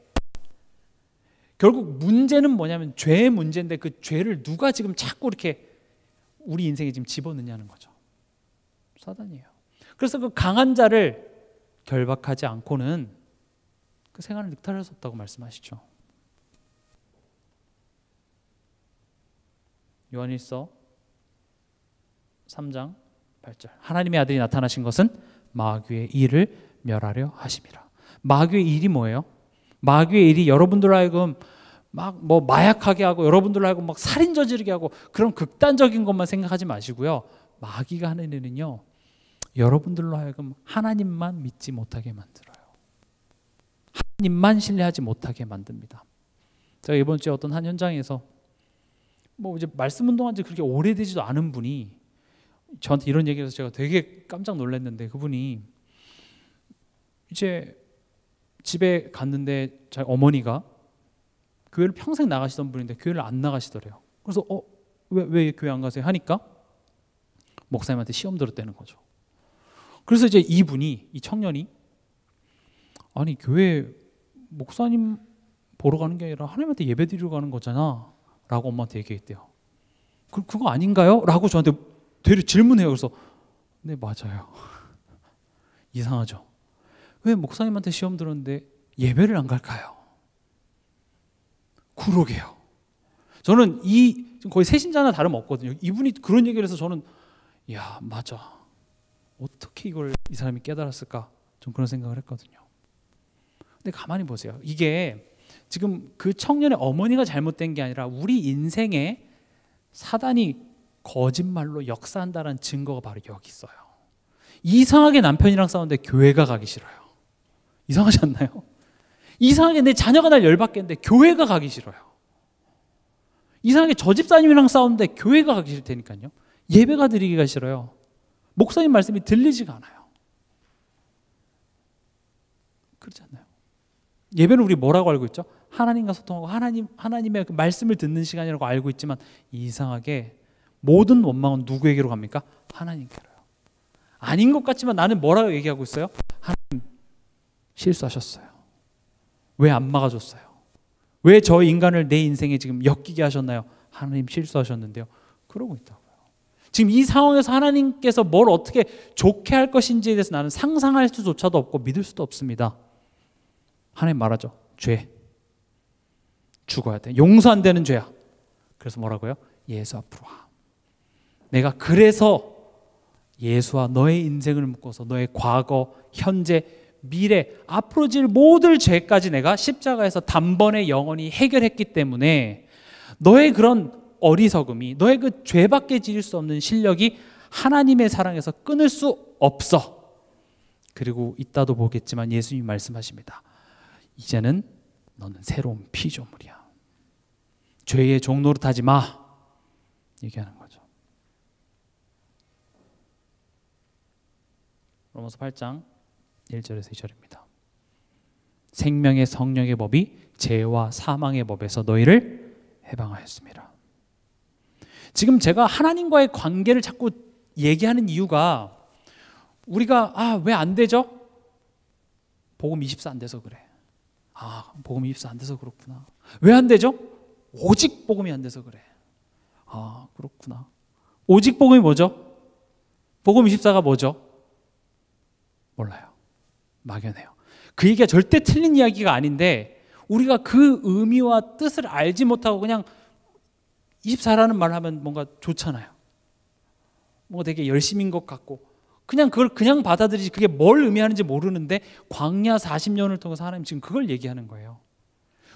결국 문제는 뭐냐면 죄의 문제인데 그 죄를 누가 지금 자꾸 이렇게 우리 인생에 지금 집어넣냐는 거죠. 사단이에요. 그래서 그 강한 자를 결박하지 않고는 그 생활을 늑탈할 수 없다고 말씀하시죠. 요한일서 3장 8절 하나님의 아들이 나타나신 것은 마귀의 일을 멸하려 하심이라. 마귀의 일이 뭐예요? 마귀의 일이 여러분들로 하여금 막 뭐 마약하게 하고 여러분들로 하여금 막 살인 저지르게 하고 그런 극단적인 것만 생각하지 마시고요. 마귀가 하는 일은요. 여러분들로 하여금 하나님만 믿지 못하게 만들어요. 하나님만 신뢰하지 못하게 만듭니다. 제가 이번 주에 어떤 한 현장에서 뭐 이제 말씀 운동한 지 그렇게 오래되지도 않은 분이 저한테 이런 얘기를 해서 제가 되게 깜짝 놀랐는데 그분이 이제 집에 갔는데 자기 어머니가 교회를 평생 나가시던 분인데 교회를 안 나가시더래요. 그래서 왜 교회 안 가세요? 하니까 목사님한테 시험 들었다는 거죠. 그래서 이제 이 청년이 아니 교회 목사님 보러 가는 게 아니라 하나님한테 예배 드리러 가는 거잖아 라고 엄마한테 얘기했대요. 그거 아닌가요? 라고 저한테 되려 질문해요. 그래서 네 맞아요. 이상하죠. 왜 목사님한테 시험 들었는데 예배를 안 갈까요? 그러게요. 저는 거의 새신자나 다름없거든요. 이분이 그런 얘기를 해서 저는 야 맞아. 어떻게 이 사람이 깨달았을까? 좀 그런 생각을 했거든요. 근데 가만히 보세요. 이게 지금 그 청년의 어머니가 잘못된 게 아니라 우리 인생에 사단이 거짓말로 역사한다는 증거가 바로 여기 있어요. 이상하게 남편이랑 싸우는데 교회가 가기 싫어요. 이상하지 않나요? 이상하게 내 자녀가 날 열받겠는데 교회가 가기 싫어요. 이상하게 저 집사님이랑 싸우는데 교회가 가기 싫다니까요. 예배가 드리기가 싫어요. 목사님 말씀이 들리지가 않아요. 그렇지 않나요? 예배는 우리 뭐라고 알고 있죠? 하나님과 소통하고 하나님의 그 말씀을 듣는 시간이라고 알고 있지만 이상하게 모든 원망은 누구에게로 갑니까? 하나님께로요. 아닌 것 같지만 나는 뭐라고 얘기하고 있어요? 하나님 실수하셨어요. 왜 안 막아줬어요? 왜 저 인간을 내 인생에 지금 엮이게 하셨나요? 하나님 실수하셨는데요. 그러고 있다고요. 지금 이 상황에서 하나님께서 뭘 어떻게 좋게 할 것인지에 대해서 나는 상상할 수조차도 없고 믿을 수도 없습니다. 하나님 말하죠. 죄. 죽어야 돼. 용서 안 되는 죄야. 그래서 뭐라고요? 예수 앞으로 와. 내가 그래서 예수와 너의 인생을 묶어서 너의 과거, 현재, 미래, 앞으로 질 모든 죄까지 내가 십자가에서 단번에 영원히 해결했기 때문에 너의 그런 어리석음이, 너의 그 죄밖에 지을 수 없는 실력이 하나님의 사랑에서 끊을 수 없어. 그리고 이따도 보겠지만 예수님이 말씀하십니다. 이제는 너는 새로운 피조물이야. 죄의 종노릇하지 마. 얘기하는 거죠. 로마서 8장 1절에서 2절입니다. 생명의 성령의 법이 죄와 사망의 법에서 너희를 해방하였습니다. 지금 제가 하나님과의 관계를 자꾸 얘기하는 이유가 우리가 왜 안 되죠? 복음 24 안 돼서 그래. 복음 24 안 돼서 그렇구나. 왜 안 되죠? 오직 복음이 안 돼서 그래. 그렇구나. 오직 복음이 뭐죠? 복음 24가 뭐죠? 몰라요. 막연해요. 그 얘기가 절대 틀린 이야기가 아닌데 우리가 그 의미와 뜻을 알지 못하고 그냥 24라는 말을 하면 뭔가 좋잖아요. 뭔가 되게 열심인 것 같고 그냥 그걸 그냥 받아들이지 그게 뭘 의미하는지 모르는데 광야 40년을 통해서 하나님 지금 그걸 얘기하는 거예요.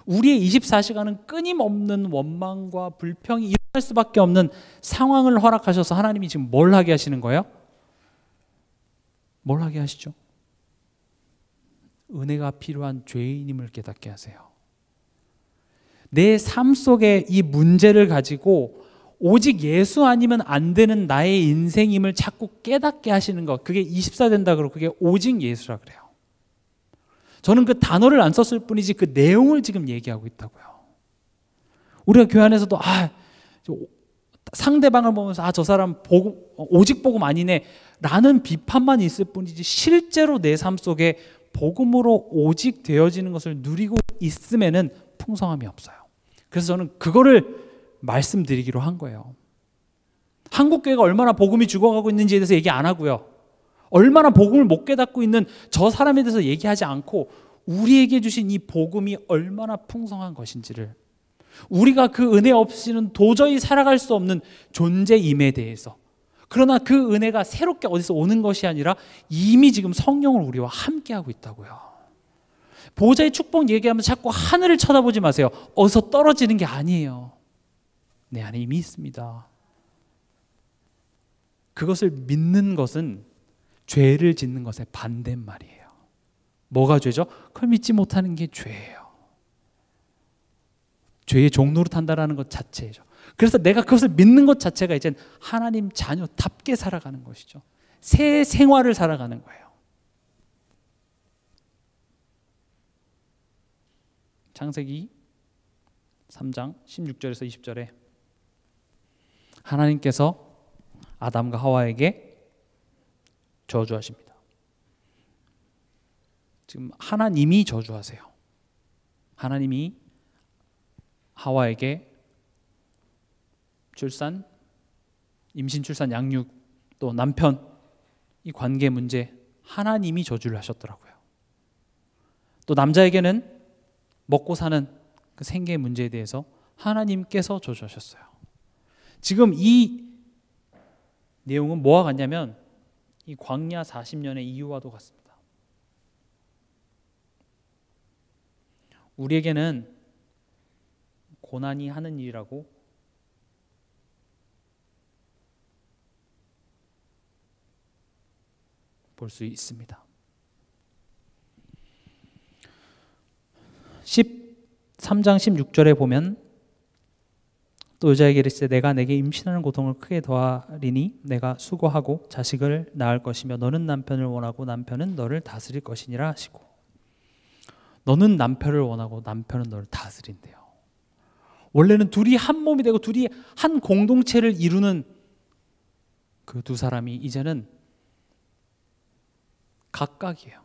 우리의 24시간은 끊임없는 원망과 불평이 일어날 수밖에 없는 상황을 허락하셔서 하나님이 지금 뭘 하게 하시는 거예요? 뭘 하게 하시죠? 은혜가 필요한 죄인임을 깨닫게 하세요. 내 삶 속에 이 문제를 가지고 오직 예수 아니면 안 되는 나의 인생임을 자꾸 깨닫게 하시는 것, 그게 24 된다 그러고 그게 오직 예수라 그래요. 저는 그 단어를 안 썼을 뿐이지 그 내용을 지금 얘기하고 있다고요. 우리가 교회 안에서도 상대방을 보면서 저 사람 오직 복음 아니네 라는 비판만 있을 뿐이지 실제로 내 삶 속에 복음으로 오직 되어지는 것을 누리고 있음에는 풍성함이 없어요. 그래서 저는 그거를 말씀드리기로 한 거예요. 한국교회가 얼마나 복음이 죽어가고 있는지에 대해서 얘기 안 하고요. 얼마나 복음을 못 깨닫고 있는 저 사람에 대해서 얘기하지 않고 우리에게 주신 이 복음이 얼마나 풍성한 것인지를, 우리가 그 은혜 없이는 도저히 살아갈 수 없는 존재임에 대해서, 그러나 그 은혜가 새롭게 어디서 오는 것이 아니라 이미 지금 성령을 우리와 함께하고 있다고요. 보좌의 축복 얘기하면서 자꾸 하늘을 쳐다보지 마세요. 어디서 떨어지는 게 아니에요. 내 안에 이미 있습니다. 그것을 믿는 것은 죄를 짓는 것의 반대말이에요. 뭐가 죄죠? 그걸 믿지 못하는 게 죄예요. 죄의 종노릇 한다는 것 자체죠. 그래서 내가 그것을 믿는 것 자체가 이제 하나님 자녀답게 살아가는 것이죠. 새 생활을 살아가는 거예요. 창세기 3장 16절에서 20절에 하나님께서 아담과 하와에게 저주하십니다. 지금 하나님이 저주하세요. 하나님이 하와에게 출산, 임신, 출산, 양육, 또 남편, 이 관계 문제 하나님이 저주를 하셨더라고요. 또 남자에게는 먹고 사는 그 생계 문제에 대해서 하나님께서 저주하셨어요. 지금 이 내용은 뭐와 같냐면 이 광야 40년의 이유와도 같습니다. 우리에게는 고난이 하는 일이라고 볼 수 있습니다. 13장 16절에 보면 또 여자에게 이르시되 내가 내게 임신하는 고통을 크게 더하리니 내가 수고하고 자식을 낳을 것이며 너는 남편을 원하고 남편은 너를 다스릴 것이니라 하시고, 너는 남편을 원하고 남편은 너를 다스린대요. 원래는 둘이 한 몸이 되고 둘이 한 공동체를 이루는 그 두 사람이 이제는 각각이에요.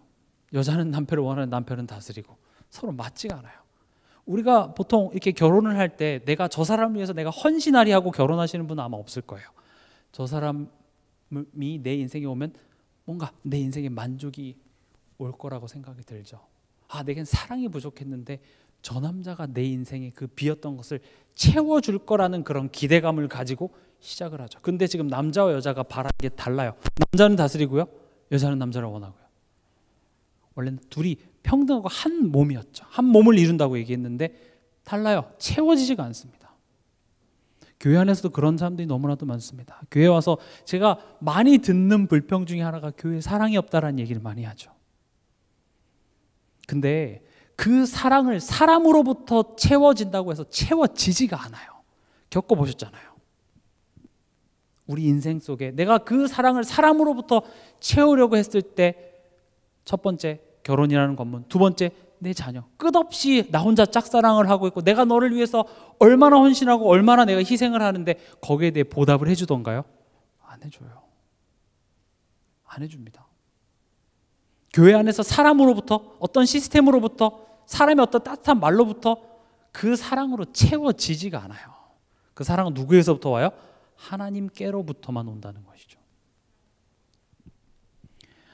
여자는 남편을 원하는, 남편은 다스리고 서로 맞지가 않아요. 우리가 보통 이렇게 결혼을 할 때 내가 저 사람을 위해서 내가 헌신하리 하고 결혼하시는 분은 아마 없을 거예요. 저 사람이 내 인생에 오면 뭔가 내 인생에 만족이 올 거라고 생각이 들죠. 아, 내겐 사랑이 부족했는데 저 남자가 내 인생에 그 비었던 것을 채워줄 거라는 그런 기대감을 가지고 시작을 하죠. 근데 지금 남자와 여자가 바라는 게 달라요. 남자는 다스리고요, 여자는 남자를 원하고요. 원래는 둘이 평등하고 한 몸이었죠. 한 몸을 이룬다고 얘기했는데 달라요. 채워지지가 않습니다. 교회 안에서도 그런 사람들이 너무나도 많습니다. 교회 와서 제가 많이 듣는 불평 중에 하나가 교회에 사랑이 없다라는 얘기를 많이 하죠. 근데 그 사랑을 사람으로부터 채워진다고 해서 채워지지가 않아요. 겪어보셨잖아요. 우리 인생 속에 내가 그 사랑을 사람으로부터 채우려고 했을 때 첫 번째 결혼이라는 관문, 두 번째 내 자녀, 끝없이 나 혼자 짝사랑을 하고 있고 내가 너를 위해서 얼마나 헌신하고 얼마나 내가 희생을 하는데 거기에 대해 보답을 해주던가요? 안 해줘요. 안 해줍니다. 교회 안에서 사람으로부터, 어떤 시스템으로부터, 사람의 어떤 따뜻한 말로부터 그 사랑으로 채워지지가 않아요. 그 사랑은 누구에서부터 와요? 하나님께로부터만 온다는 것이죠.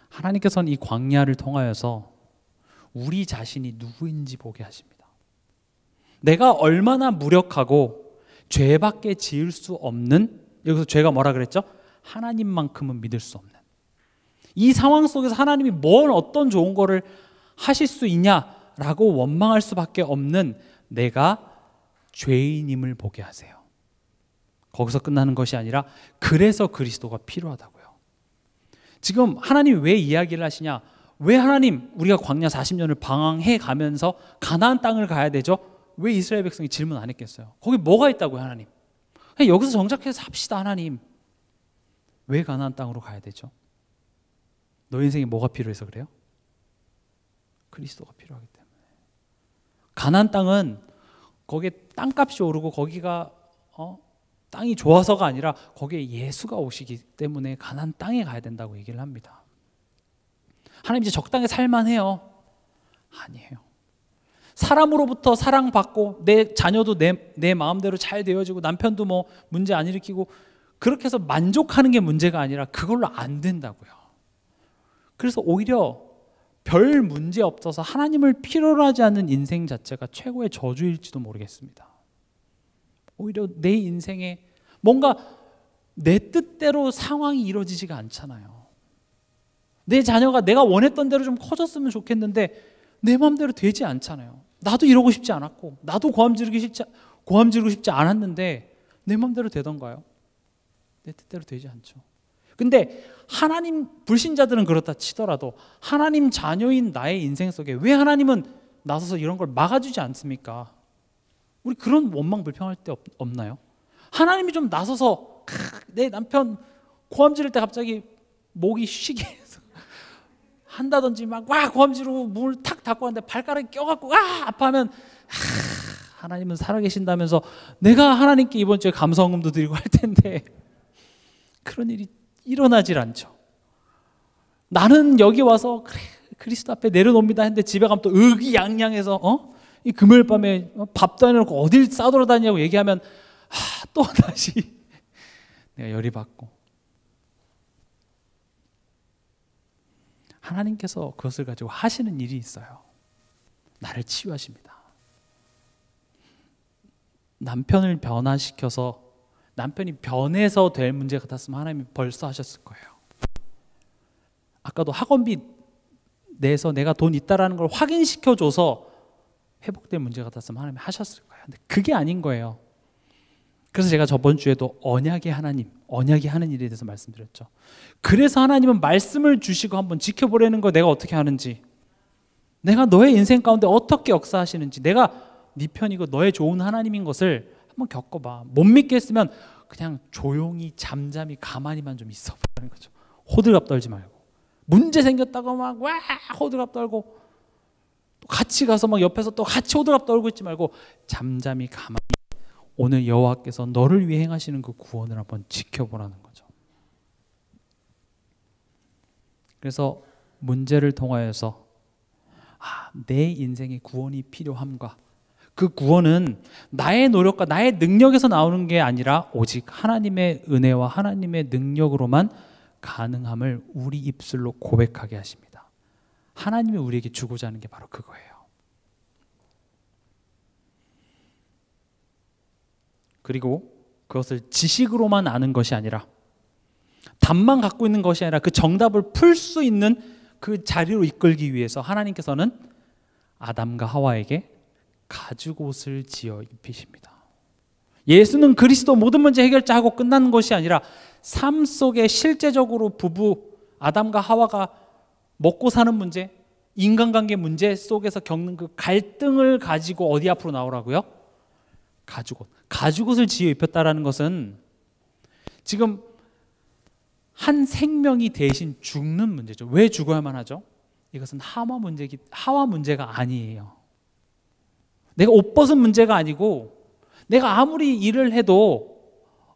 하나님께서는 이 광야를 통하여서 우리 자신이 누구인지 보게 하십니다. 내가 얼마나 무력하고 죄밖에 지을 수 없는, 여기서 죄가 뭐라 그랬죠? 하나님만큼은 믿을 수 없는, 이 상황 속에서 하나님이 뭘 어떤 좋은 거를 하실 수 있냐라고 원망할 수밖에 없는 내가 죄인임을 보게 하세요. 거기서 끝나는 것이 아니라 그래서 그리스도가 필요하다고요. 지금 하나님이 왜 이야기를 하시냐? 왜 하나님 우리가 광야 40년을 방황해 가면서 가나안 땅을 가야 되죠? 왜 이스라엘 백성이 질문 안 했겠어요? 거기 뭐가 있다고요, 하나님? 그냥 여기서 정착해서 삽시다, 하나님. 왜 가나안 땅으로 가야 되죠? 너 인생에 뭐가 필요해서 그래요? 그리스도가 필요하기 때문에. 가나안 땅은 거기에 땅값이 오르고 거기가 땅이 좋아서가 아니라 거기에 예수가 오시기 때문에 가나안 땅에 가야 된다고 얘기를 합니다. 하나님 이제 적당히 살만해요? 아니에요. 사람으로부터 사랑받고 내 자녀도 내 마음대로 잘 되어지고 남편도 뭐 문제 안 일으키고 그렇게 해서 만족하는 게 문제가 아니라 그걸로 안 된다고요. 그래서 오히려 별 문제 없어서 하나님을 필요로 하지 않는 인생 자체가 최고의 저주일지도 모르겠습니다. 오히려 내 인생에 뭔가 내 뜻대로 상황이 이루어지지가 않잖아요. 내 자녀가 내가 원했던 대로 좀 커졌으면 좋겠는데 내 마음대로 되지 않잖아요. 나도 이러고 싶지 않았고 나도 고함 지르고 싶지 않았는데 내 마음대로 되던가요? 내 뜻대로 되지 않죠. 근데 하나님 불신자들은 그렇다 치더라도 하나님 자녀인 나의 인생 속에 왜 하나님은 나서서 이런 걸 막아주지 않습니까? 우리 그런 원망 불평할 때 없나요? 하나님이 좀 나서서 내 남편 고함 지를 때 갑자기 목이 쉬게 해서 한다든지 막 고함 지르고 문을 탁 갖고 왔는데 발가락이 껴갖고 아파하면 하나님은 살아계신다면서 내가 하나님께 이번 주에 감사헌금도 드리고 할 텐데 그런 일이 일어나질 않죠. 나는 여기 와서 그래, 그리스도 앞에 내려놓습니다 했는데 집에 가면 또 의기양양해서 이 금요일 밤에 밥도 안 해놓고 어딜 싸돌아다니냐고 얘기하면 또 다시 내가 열이 받고, 하나님께서 그것을 가지고 하시는 일이 있어요. 나를 치유하십니다. 남편을 변화시켜서 남편이 변해서 될 문제 같았으면 하나님이 벌써 하셨을 거예요. 아까도 학원비 내서 내가 돈 있다라는 걸 확인시켜줘서 회복될 문제 같았으면 하나님이 하셨을 거예요. 근데 그게 아닌 거예요. 그래서 제가 저번 주에도 언약의 하나님, 언약이 하는 일에 대해서 말씀드렸죠. 그래서 하나님은 말씀을 주시고 한번 지켜보려는 거, 내가 어떻게 하는지, 내가 너의 인생 가운데 어떻게 역사하시는지, 내가 네 편이고 너의 좋은 하나님인 것을 한번 겪어봐. 못 믿겠으면 그냥 조용히 잠잠히 가만히만 좀 있어보라는 거죠. 호들갑 떨지 말고, 문제 생겼다고 막 와 호들갑 떨고, 또 같이 가서 막 옆에서 또 같이 호들갑 떨고 있지 말고 잠잠히 가만히 오늘 여호와께서 너를 위해 행하시는 그 구원을 한번 지켜보라는 거죠. 그래서 문제를 통하여서 내 인생의 구원이 필요함과, 그 구원은 나의 노력과 나의 능력에서 나오는 게 아니라 오직 하나님의 은혜와 하나님의 능력으로만 가능함을 우리 입술로 고백하게 하십니다. 하나님이 우리에게 주고자 하는 게 바로 그거예요. 그리고 그것을 지식으로만 아는 것이 아니라, 답만 갖고 있는 것이 아니라 그 정답을 풀 수 있는 그 자리로 이끌기 위해서 하나님께서는 아담과 하와에게 가죽옷을 지어 입히십니다. 예수는 그리스도 모든 문제 해결자하고 끝나는 것이 아니라 삶 속에 실제적으로 부부 아담과 하와가 먹고 사는 문제, 인간관계 문제 속에서 겪는 그 갈등을 가지고 어디 앞으로 나오라고요? 가죽옷을 지어 입혔다라는 것은 지금 한 생명이 대신 죽는 문제죠. 왜 죽어야만 하죠? 이것은 하와 문제가 아니에요. 내가 옷 벗은 문제가 아니고, 내가 아무리 일을 해도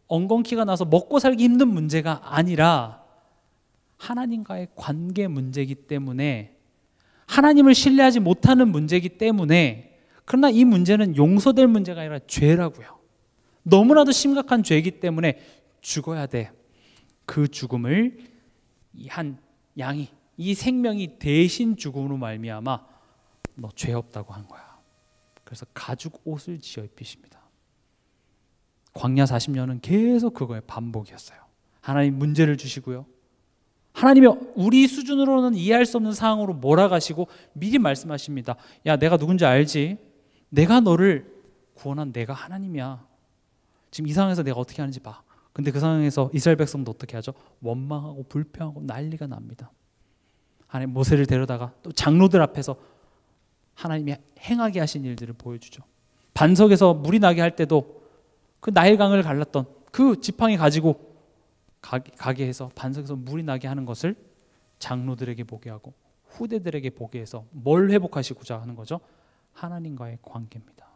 엉겅퀴가 나서 먹고 살기 힘든 문제가 아니라 하나님과의 관계 문제이기 때문에, 하나님을 신뢰하지 못하는 문제이기 때문에, 그러나 이 문제는 용서될 문제가 아니라 죄라고요. 너무나도 심각한 죄이기 때문에 죽어야 돼. 그 죽음을 이 한 양이, 이 생명이 대신 죽음으로 말미암아 너 죄 없다고 한 거야. 그래서 가죽 옷을 지어 입히십니다. 광야 40년은 계속 그거의 반복이었어요. 하나님 문제를 주시고요, 하나님이 우리 수준으로는 이해할 수 없는 상황으로 몰아가시고 미리 말씀하십니다. 야, 내가 누군지 알지? 내가 너를 구원한 내가 하나님이야. 지금 이 상황에서 내가 어떻게 하는지 봐. 근데 그 상황에서 이스라엘 백성도 어떻게 하죠? 원망하고 불평하고 난리가 납니다. 하나님 모세를 데려다가 또 장로들 앞에서 하나님이 행하게 하신 일들을 보여주죠. 반석에서 물이 나게 할 때도 그 나일강을 갈랐던 그 지팡이 가지고 가게 해서 반석에서 물이 나게 하는 것을 장로들에게 보게 하고 후대들에게 보게 해서 뭘 회복하시고자 하는 거죠? 하나님과의 관계입니다.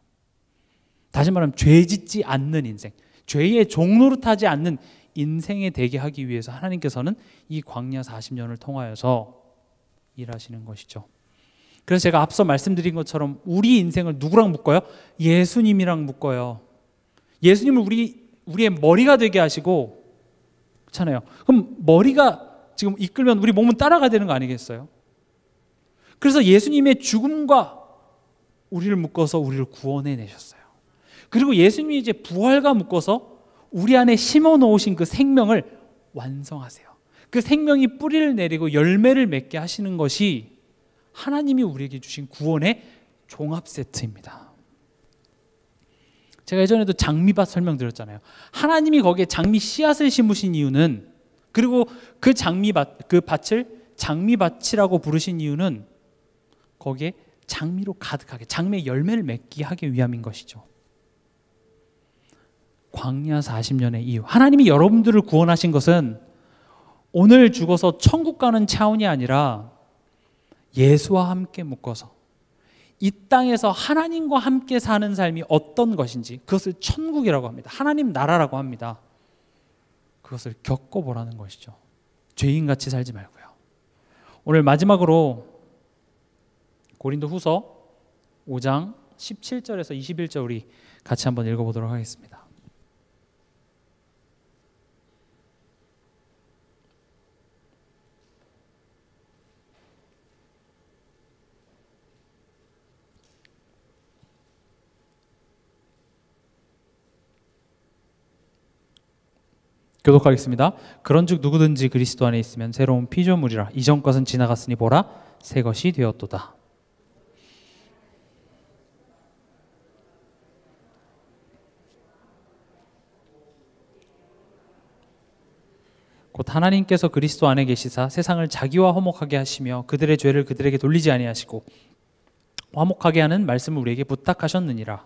다시 말하면 죄 짓지 않는 인생, 죄의 종노릇하지 않는 인생에 되게 하기 위해서 하나님께서는 이 광야 40년을 통하여서 일하시는 것이죠. 그래서 제가 앞서 말씀드린 것처럼 우리 인생을 누구랑 묶어요? 예수님이랑 묶어요. 예수님을 우리의 머리가 되게 하시고, 그렇잖아요. 그럼 머리가 지금 이끌면 우리 몸은 따라가야 되는 거 아니겠어요? 그래서 예수님의 죽음과 우리를 묶어서 우리를 구원해 내셨어요. 그리고 예수님이 이제 부활과 묶어서 우리 안에 심어 놓으신 그 생명을 완성하세요. 그 생명이 뿌리를 내리고 열매를 맺게 하시는 것이 하나님이 우리에게 주신 구원의 종합 세트입니다. 제가 예전에도 장미밭 설명드렸잖아요. 하나님이 거기에 장미 씨앗을 심으신 이유는, 그리고 그 장미밭, 그 밭을 장미밭이라고 부르신 이유는 거기에 장미로 가득하게, 장미의 열매를 맺게 하기 위함인 것이죠. 광야 40년의 이유, 하나님이 여러분들을 구원하신 것은 오늘 죽어서 천국 가는 차원이 아니라 예수와 함께 묶어서 이 땅에서 하나님과 함께 사는 삶이 어떤 것인지, 그것을 천국이라고 합니다. 하나님 나라라고 합니다. 그것을 겪어보라는 것이죠. 죄인같이 살지 말고요. 오늘 마지막으로 고린도 후서 5장 17절에서 21절 우리 같이 한번 읽어보도록 하겠습니다. 교독하겠습니다. 그런즉 누구든지 그리스도 안에 있으면 새로운 피조물이라. 이전 것은 지나갔으니 보라 새 것이 되었도다. 곧 하나님께서 그리스도 안에 계시사 세상을 자기와 화목하게 하시며 그들의 죄를 그들에게 돌리지 아니하시고 화목하게 하는 말씀을 우리에게 부탁하셨느니라.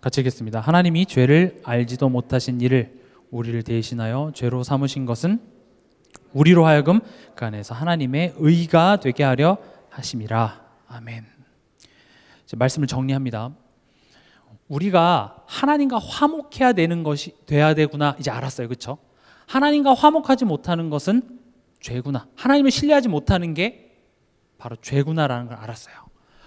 같이 읽겠습니다. 하나님이 죄를 알지도 못하신 이를 우리를 대신하여 죄로 삼으신 것은 우리로 하여금 그 안에서 하나님의 의가 되게 하려 하심이라. 아멘. 이제 말씀을 정리합니다. 우리가 하나님과 화목해야 되는 것이 돼야 되구나 이제 알았어요. 그렇죠? 하나님과 화목하지 못하는 것은 죄구나. 하나님을 신뢰하지 못하는 게 바로 죄구나라는 걸 알았어요.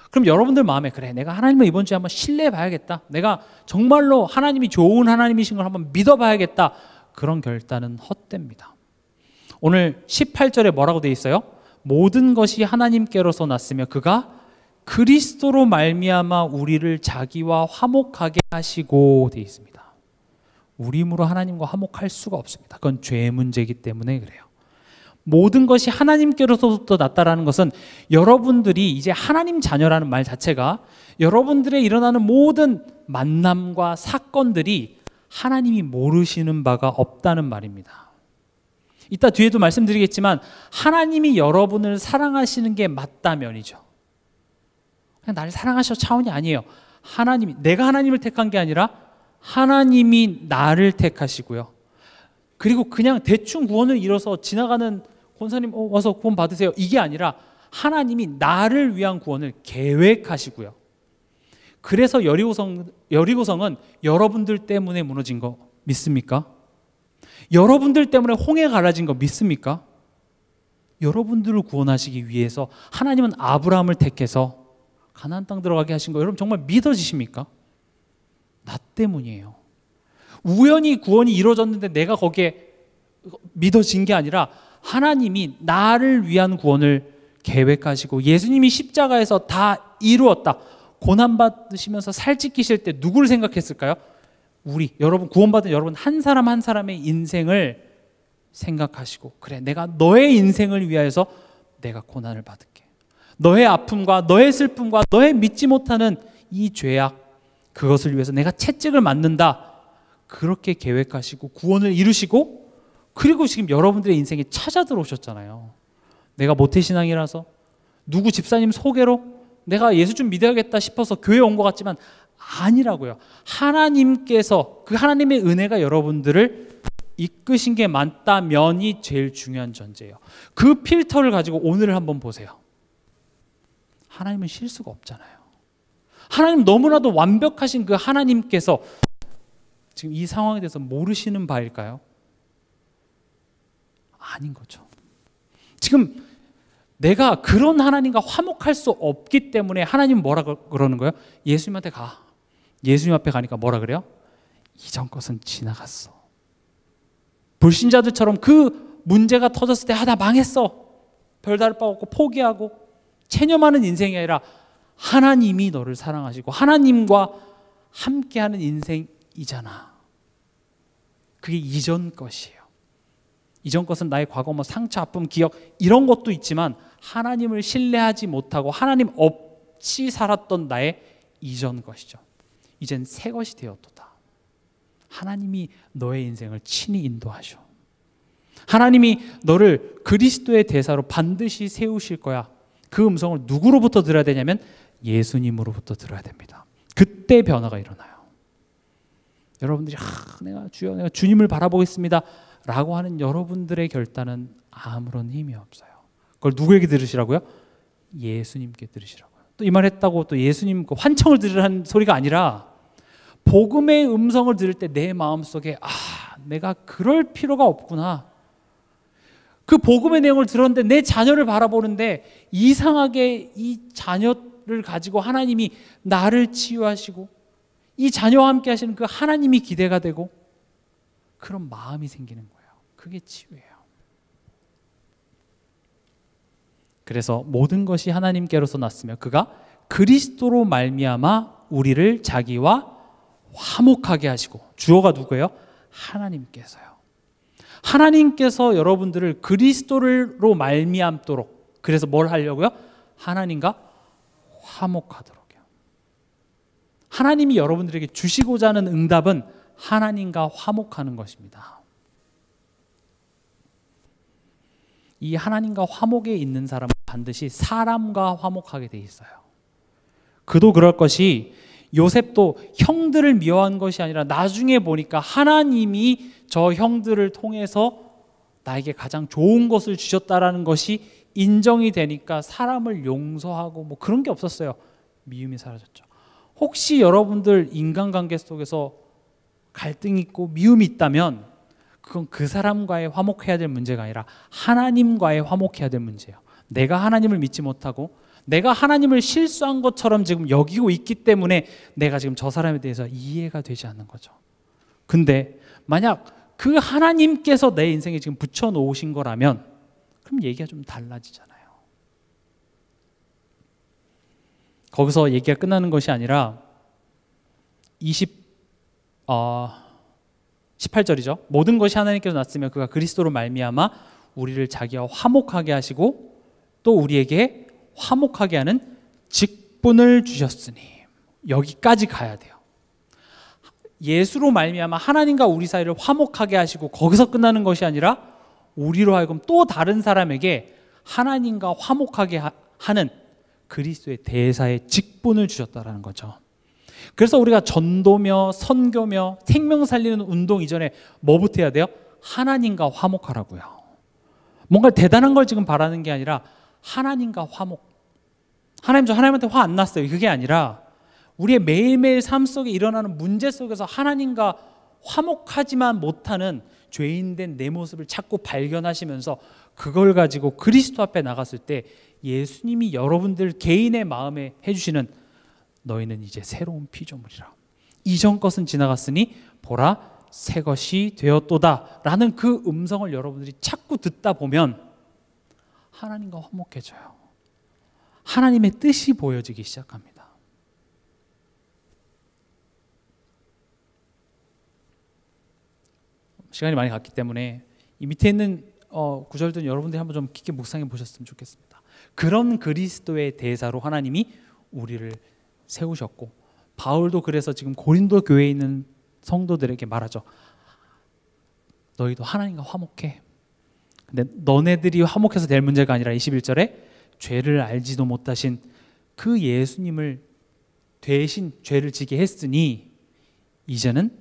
그럼 여러분들 마음에 그래 내가 하나님을 이번 주에 한번 신뢰해 봐야겠다. 내가 정말로 하나님이 좋은 하나님이신 걸 한번 믿어 봐야겠다. 그런 결단은 헛됩니다. 오늘 18절에 뭐라고 되어 있어요? 모든 것이 하나님께로서 났으며 그가 그리스도로 말미암아 우리를 자기와 화목하게 하시고 되어 있습니다. 우리 힘으로 하나님과 화목할 수가 없습니다. 그건 죄의 문제이기 때문에 그래요. 모든 것이 하나님께로서부터 났다라는 것은 여러분들이 이제 하나님 자녀라는 말 자체가 여러분들의 일어나는 모든 만남과 사건들이 하나님이 모르시는 바가 없다는 말입니다. 이따 뒤에도 말씀드리겠지만 하나님이 여러분을 사랑하시는 게 맞다면이죠. 그냥 나를 사랑하셔 차원이 아니에요. 하나님이 내가 하나님을 택한 게 아니라 하나님이 나를 택하시고요. 그리고 그냥 대충 구원을 이뤄서 지나가는 권사님 와서 구원 받으세요. 이게 아니라 하나님이 나를 위한 구원을 계획하시고요. 그래서 여리고성은 여러분들 때문에 무너진 거 믿습니까? 여러분들 때문에 홍해 갈라진 거 믿습니까? 여러분들을 구원하시기 위해서 하나님은 아브라함을 택해서 가나안 땅 들어가게 하신 거 여러분 정말 믿어지십니까? 나 때문이에요. 우연히 구원이 이루어졌는데 내가 거기에 믿어진 게 아니라 하나님이 나를 위한 구원을 계획하시고 예수님이 십자가에서 다 이루었다. 고난받으시면서 살찌키실 때 누구를 생각했을까요? 우리 여러분 구원받은 여러분 한 사람 한 사람의 인생을 생각하시고 그래 내가 너의 인생을 위하여서 내가 고난을 받을게. 너의 아픔과 너의 슬픔과 너의 믿지 못하는 이 죄악 그것을 위해서 내가 채찍을 맞는다. 그렇게 계획하시고 구원을 이루시고 그리고 지금 여러분들의 인생에 찾아 들어오셨잖아요. 내가 모태신앙이라서 누구 집사님 소개로 내가 예수 좀 믿어야겠다 싶어서 교회 온 것 같지만 아니라고요. 하나님께서 그 하나님의 은혜가 여러분들을 이끄신 게 맞다면이 제일 중요한 전제예요. 그 필터를 가지고 오늘을 한번 보세요. 하나님은 실수가 없잖아요. 하나님 너무나도 완벽하신 그 하나님께서 지금 이 상황에 대해서 모르시는 바일까요? 아닌 거죠. 지금 내가 그런 하나님과 화목할 수 없기 때문에 하나님은 뭐라 그러는 거예요? 예수님한테 가. 예수님 앞에 가니까 뭐라 그래요? 이전 것은 지나갔어. 불신자들처럼 그 문제가 터졌을 때 나 망했어. 별다를 바 없고 포기하고 체념하는 인생이 아니라 하나님이 너를 사랑하시고 하나님과 함께하는 인생이잖아. 그게 이전 것이에요. 이전 것은 나의 과거 상처, 아픔, 기억 이런 것도 있지만 하나님을 신뢰하지 못하고 하나님 없이 살았던 나의 이전 것이죠. 이젠 새 것이 되었도다. 하나님이 너의 인생을 친히 인도하셔. 하나님이 너를 그리스도의 대사로 반드시 세우실 거야. 그 음성을 누구로부터 들어야 되냐면 예수님으로부터 들어야 됩니다. 그때 변화가 일어나요. 여러분들이 내가 주여 내가 주님을 바라보겠습니다 라고 하는 여러분들의 결단은 아무런 힘이 없어요. 그걸 누구에게 들으시라고요? 예수님께 들으시라고요. 또 이 말 했다고 또 예수님 환청을 들으라는 소리가 아니라 복음의 음성을 들을 때 내 마음속에 내가 그럴 필요가 없구나. 그 복음의 내용을 들었는데 내 자녀를 바라보는데 이상하게 이 자녀를 가지고 하나님이 나를 치유하시고 이 자녀와 함께 하시는 그 하나님이 기대가 되고 그런 마음이 생기는 거예요. 그게 치유예요. 그래서 모든 것이 하나님께로서 났으며 그가 그리스도로 말미암아 우리를 자기와 화목하게 하시고, 주어가 누구예요? 하나님께서요. 하나님께서 여러분들을 그리스도로 말미암도록, 그래서 뭘 하려고요? 하나님과 화목하도록요. 하나님이 여러분들에게 주시고자 하는 응답은 하나님과 화목하는 것입니다. 이 하나님과 화목에 있는 사람은 반드시 사람과 화목하게 돼 있어요. 그도 그럴 것이 요셉도 형들을 미워한 것이 아니라 나중에 보니까 하나님이 저 형들을 통해서 나에게 가장 좋은 것을 주셨다라는 것이 인정이 되니까 사람을 용서하고 뭐 그런 게 없었어요. 미움이 사라졌죠. 혹시 여러분들 인간관계 속에서 갈등이 있고 미움이 있다면 그건 그 사람과의 화목해야 될 문제가 아니라 하나님과의 화목해야 될 문제예요. 내가 하나님을 믿지 못하고 내가 하나님을 실수한 것처럼 지금 여기고 있기 때문에 내가 지금 저 사람에 대해서 이해가 되지 않는 거죠. 근데 만약 그 하나님께서 내 인생에 지금 붙여놓으신 거라면 그럼 얘기가 좀 달라지잖아요. 거기서 얘기가 끝나는 것이 아니라 18절이죠. 모든 것이 하나님께서 났으며 그가 그리스도로 말미암아 우리를 자기와 화목하게 하시고 또 우리에게 화목하게 하는 직분을 주셨으니, 여기까지 가야 돼요. 예수로 말미암아 하나님과 우리 사이를 화목하게 하시고 거기서 끝나는 것이 아니라 우리로 하여금 또 다른 사람에게 하나님과 화목하게 하는 그리스도의 대사의 직분을 주셨다라는 거죠. 그래서 우리가 전도며 선교며 생명 살리는 운동 이전에 뭐부터 해야 돼요? 하나님과 화목하라고요. 뭔가 대단한 걸 지금 바라는 게 아니라 하나님과 화목. 하나님, 저 하나님한테 화 안 났어요. 그게 아니라 우리의 매일매일 삶 속에 일어나는 문제 속에서 하나님과 화목하지만 못하는 죄인된 내 모습을 자꾸 발견하시면서 그걸 가지고 그리스도 앞에 나갔을 때 예수님이 여러분들 개인의 마음에 해주시는 너희는 이제 새로운 피조물이라. 이전 것은 지나갔으니 보라 새 것이 되었도다 라는 그 음성을 여러분들이 자꾸 듣다 보면 하나님과 화목해져요. 하나님의 뜻이 보여지기 시작합니다. 시간이 많이 갔기 때문에 이 밑에 있는 구절들은 여러분들이 한번 좀 깊게 묵상해 보셨으면 좋겠습니다. 그런 그리스도의 대사로 하나님이 우리를 세우셨고, 바울도 그래서 지금 고린도 교회에 있는 성도들에게 말하죠. 너희도 하나님과 화목해. 근데 너네들이 화목해서 될 문제가 아니라 21절에 죄를 알지도 못하신 그 예수님을 대신 죄를 지게 했으니 이제는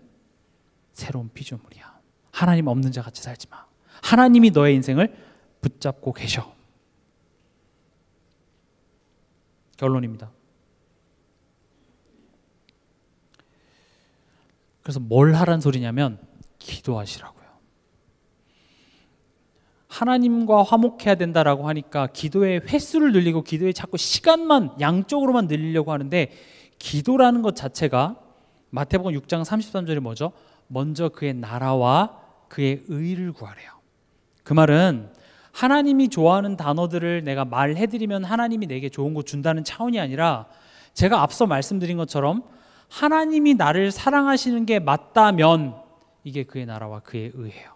새로운 피조물이야. 하나님 없는 자 같이 살지 마. 하나님이 너의 인생을 붙잡고 계셔. 결론입니다. 그래서 뭘 하란 소리냐면 기도하시라고요. 하나님과 화목해야 된다라고 하니까 기도의 횟수를 늘리고 기도의 자꾸 시간만 양쪽으로만 늘리려고 하는데, 기도라는 것 자체가 마태복음 6장 33절이 뭐죠? 먼저 그의 나라와 그의 의를 구하래요. 그 말은 하나님이 좋아하는 단어들을 내가 말해드리면 하나님이 내게 좋은 거 준다는 차원이 아니라, 제가 앞서 말씀드린 것처럼 하나님이 나를 사랑하시는 게 맞다면 이게 그의 나라와 그의 의예요.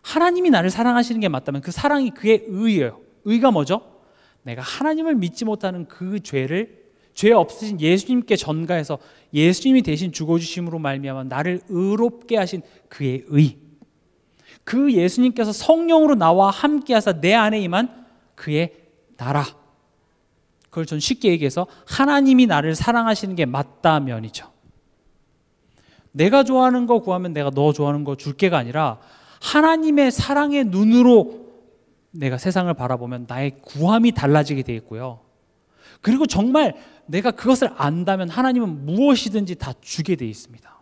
하나님이 나를 사랑하시는 게 맞다면 그 사랑이 그의 의예요. 의가 뭐죠? 내가 하나님을 믿지 못하는 그 죄를 죄 없으신 예수님께 전가해서 예수님이 대신 죽어주심으로 말미암아 나를 의롭게 하신 그의 의, 그 예수님께서 성령으로 나와 함께 하사 내 안에 임한 그의 나라, 그걸 전 쉽게 얘기해서 하나님이 나를 사랑하시는 게 맞다면이죠. 내가 좋아하는 거 구하면 내가 너 좋아하는 거 줄게가 아니라 하나님의 사랑의 눈으로 내가 세상을 바라보면 나의 구함이 달라지게 되어 있고요. 그리고 정말 내가 그것을 안다면 하나님은 무엇이든지 다 주게 되어 있습니다.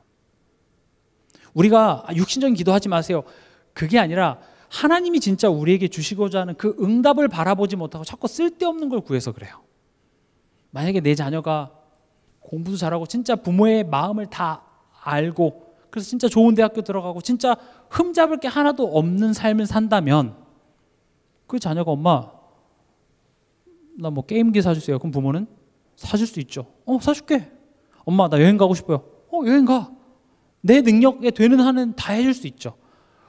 우리가 육신적인 기도하지 마세요. 그게 아니라 하나님이 진짜 우리에게 주시고자 하는 그 응답을 바라보지 못하고 자꾸 쓸데없는 걸 구해서 그래요. 만약에 내 자녀가 공부도 잘하고 진짜 부모의 마음을 다 알고 그래서 진짜 좋은 대학교 들어가고 진짜 흠잡을 게 하나도 없는 삶을 산다면 그 자녀가 엄마 나 뭐 게임기 사주세요. 그럼 부모는 사줄 수 있죠. 사줄게. 엄마 나 여행 가고 싶어요. 여행 가. 내 능력에 되는 한은 다 해줄 수 있죠.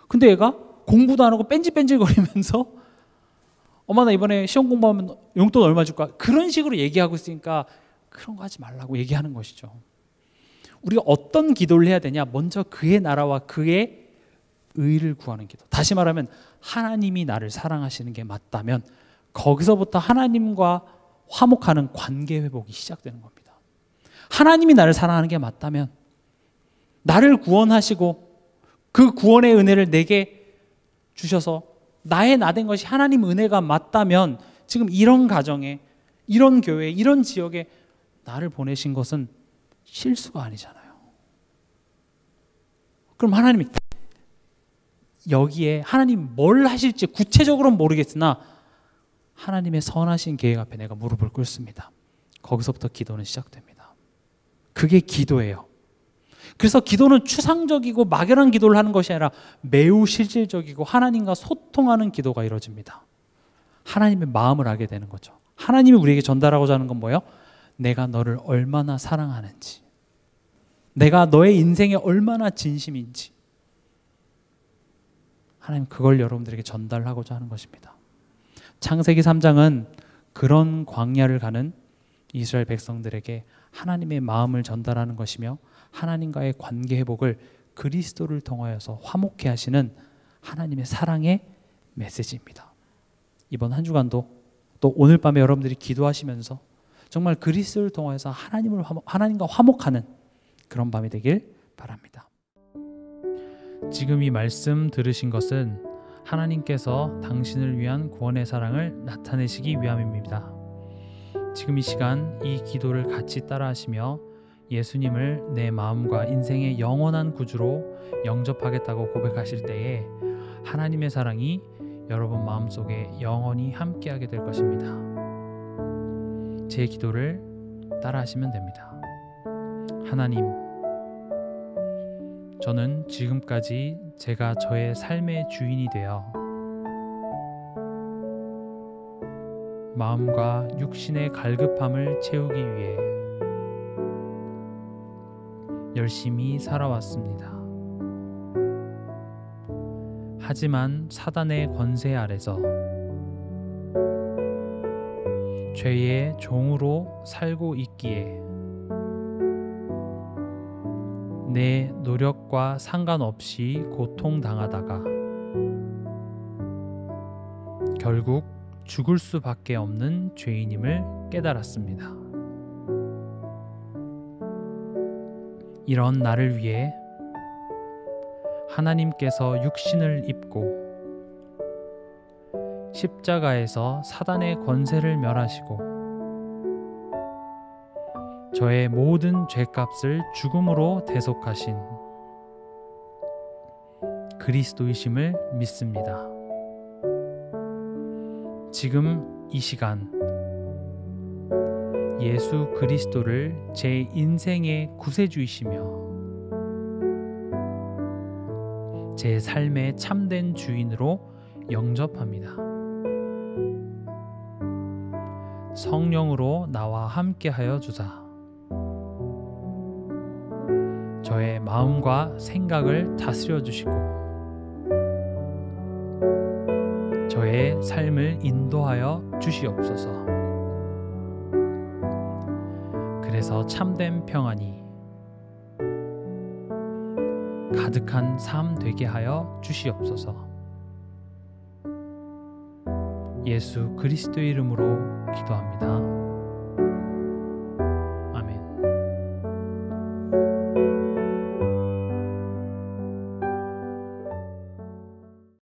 근데 얘가 공부도 안 하고 뺀질뺀질거리면서 엄마 나 이번에 시험 공부하면 용돈 얼마 줄 거야. 그런 식으로 얘기하고 있으니까 그런 거 하지 말라고 얘기하는 것이죠. 우리가 어떤 기도를 해야 되냐? 먼저 그의 나라와 그의 의를 구하는 기도. 다시 말하면 하나님이 나를 사랑하시는 게 맞다면 거기서부터 하나님과 화목하는 관계 회복이 시작되는 겁니다. 하나님이 나를 사랑하는 게 맞다면 나를 구원하시고 그 구원의 은혜를 내게 주셔서 나의 나된 것이 하나님 은혜가 맞다면 지금 이런 가정에 이런 교회에 이런 지역에 나를 보내신 것은 실수가 아니잖아요. 그럼 하나님이 여기에 하나님 뭘 하실지 구체적으로는 모르겠으나 하나님의 선하신 계획 앞에 내가 무릎을 꿇습니다. 거기서부터 기도는 시작됩니다. 그게 기도예요. 그래서 기도는 추상적이고 막연한 기도를 하는 것이 아니라 매우 실질적이고 하나님과 소통하는 기도가 이루어집니다. 하나님의 마음을 알게 되는 거죠. 하나님이 우리에게 전달하고자 하는 건 뭐예요? 내가 너를 얼마나 사랑하는지, 내가 너의 인생에 얼마나 진심인지, 하나님 그걸 여러분들에게 전달하고자 하는 것입니다. 창세기 3장은 그런 광야를 가는 이스라엘 백성들에게 하나님의 마음을 전달하는 것이며 하나님과의 관계 회복을 그리스도를 통하여서 화목케 하시는 하나님의 사랑의 메시지입니다. 이번 한 주간도 또 오늘 밤에 여러분들이 기도하시면서 정말 그리스도를 통하여서 하나님과 화목하는 그런 밤이 되길 바랍니다. 지금 이 말씀 들으신 것은 하나님께서 당신을 위한 구원의 사랑을 나타내시기 위함입니다. 지금 이 시간 이 기도를 같이 따라하시며 예수님을 내 마음과 인생의 영원한 구주로 영접하겠다고 고백하실 때에 하나님의 사랑이 여러분 마음속에 영원히 함께하게 될 것입니다. 제 기도를 따라하시면 됩니다. 하나님, 저는 지금까지 제가 저의 삶의 주인이 되어 마음과 육신의 갈급함을 채우기 위해 열심히 살아왔습니다. 하지만 사단의 권세 아래서 죄의 종으로 살고 있기에 내 노력과 상관없이 고통당하다가 결국 죽을 수밖에 없는 죄인임을 깨달았습니다. 이런 나를 위해 하나님께서 육신을 입고 십자가에서 사단의 권세를 멸하시고 저의 모든 죄값을 죽음으로 대속하신 그리스도이심을 믿습니다. 지금 이 시간 예수 그리스도를 제 인생의 구세주이시며 제 삶의 참된 주인으로 영접합니다. 성령으로 나와 함께하여 주사 저의 마음과 생각을 다스려 주시고 저의 삶을 인도하여 주시옵소서. 그래서 참된 평안이 가득한 삶 되게 하여 주시옵소서. 예수 그리스도의 이름으로 기도합니다.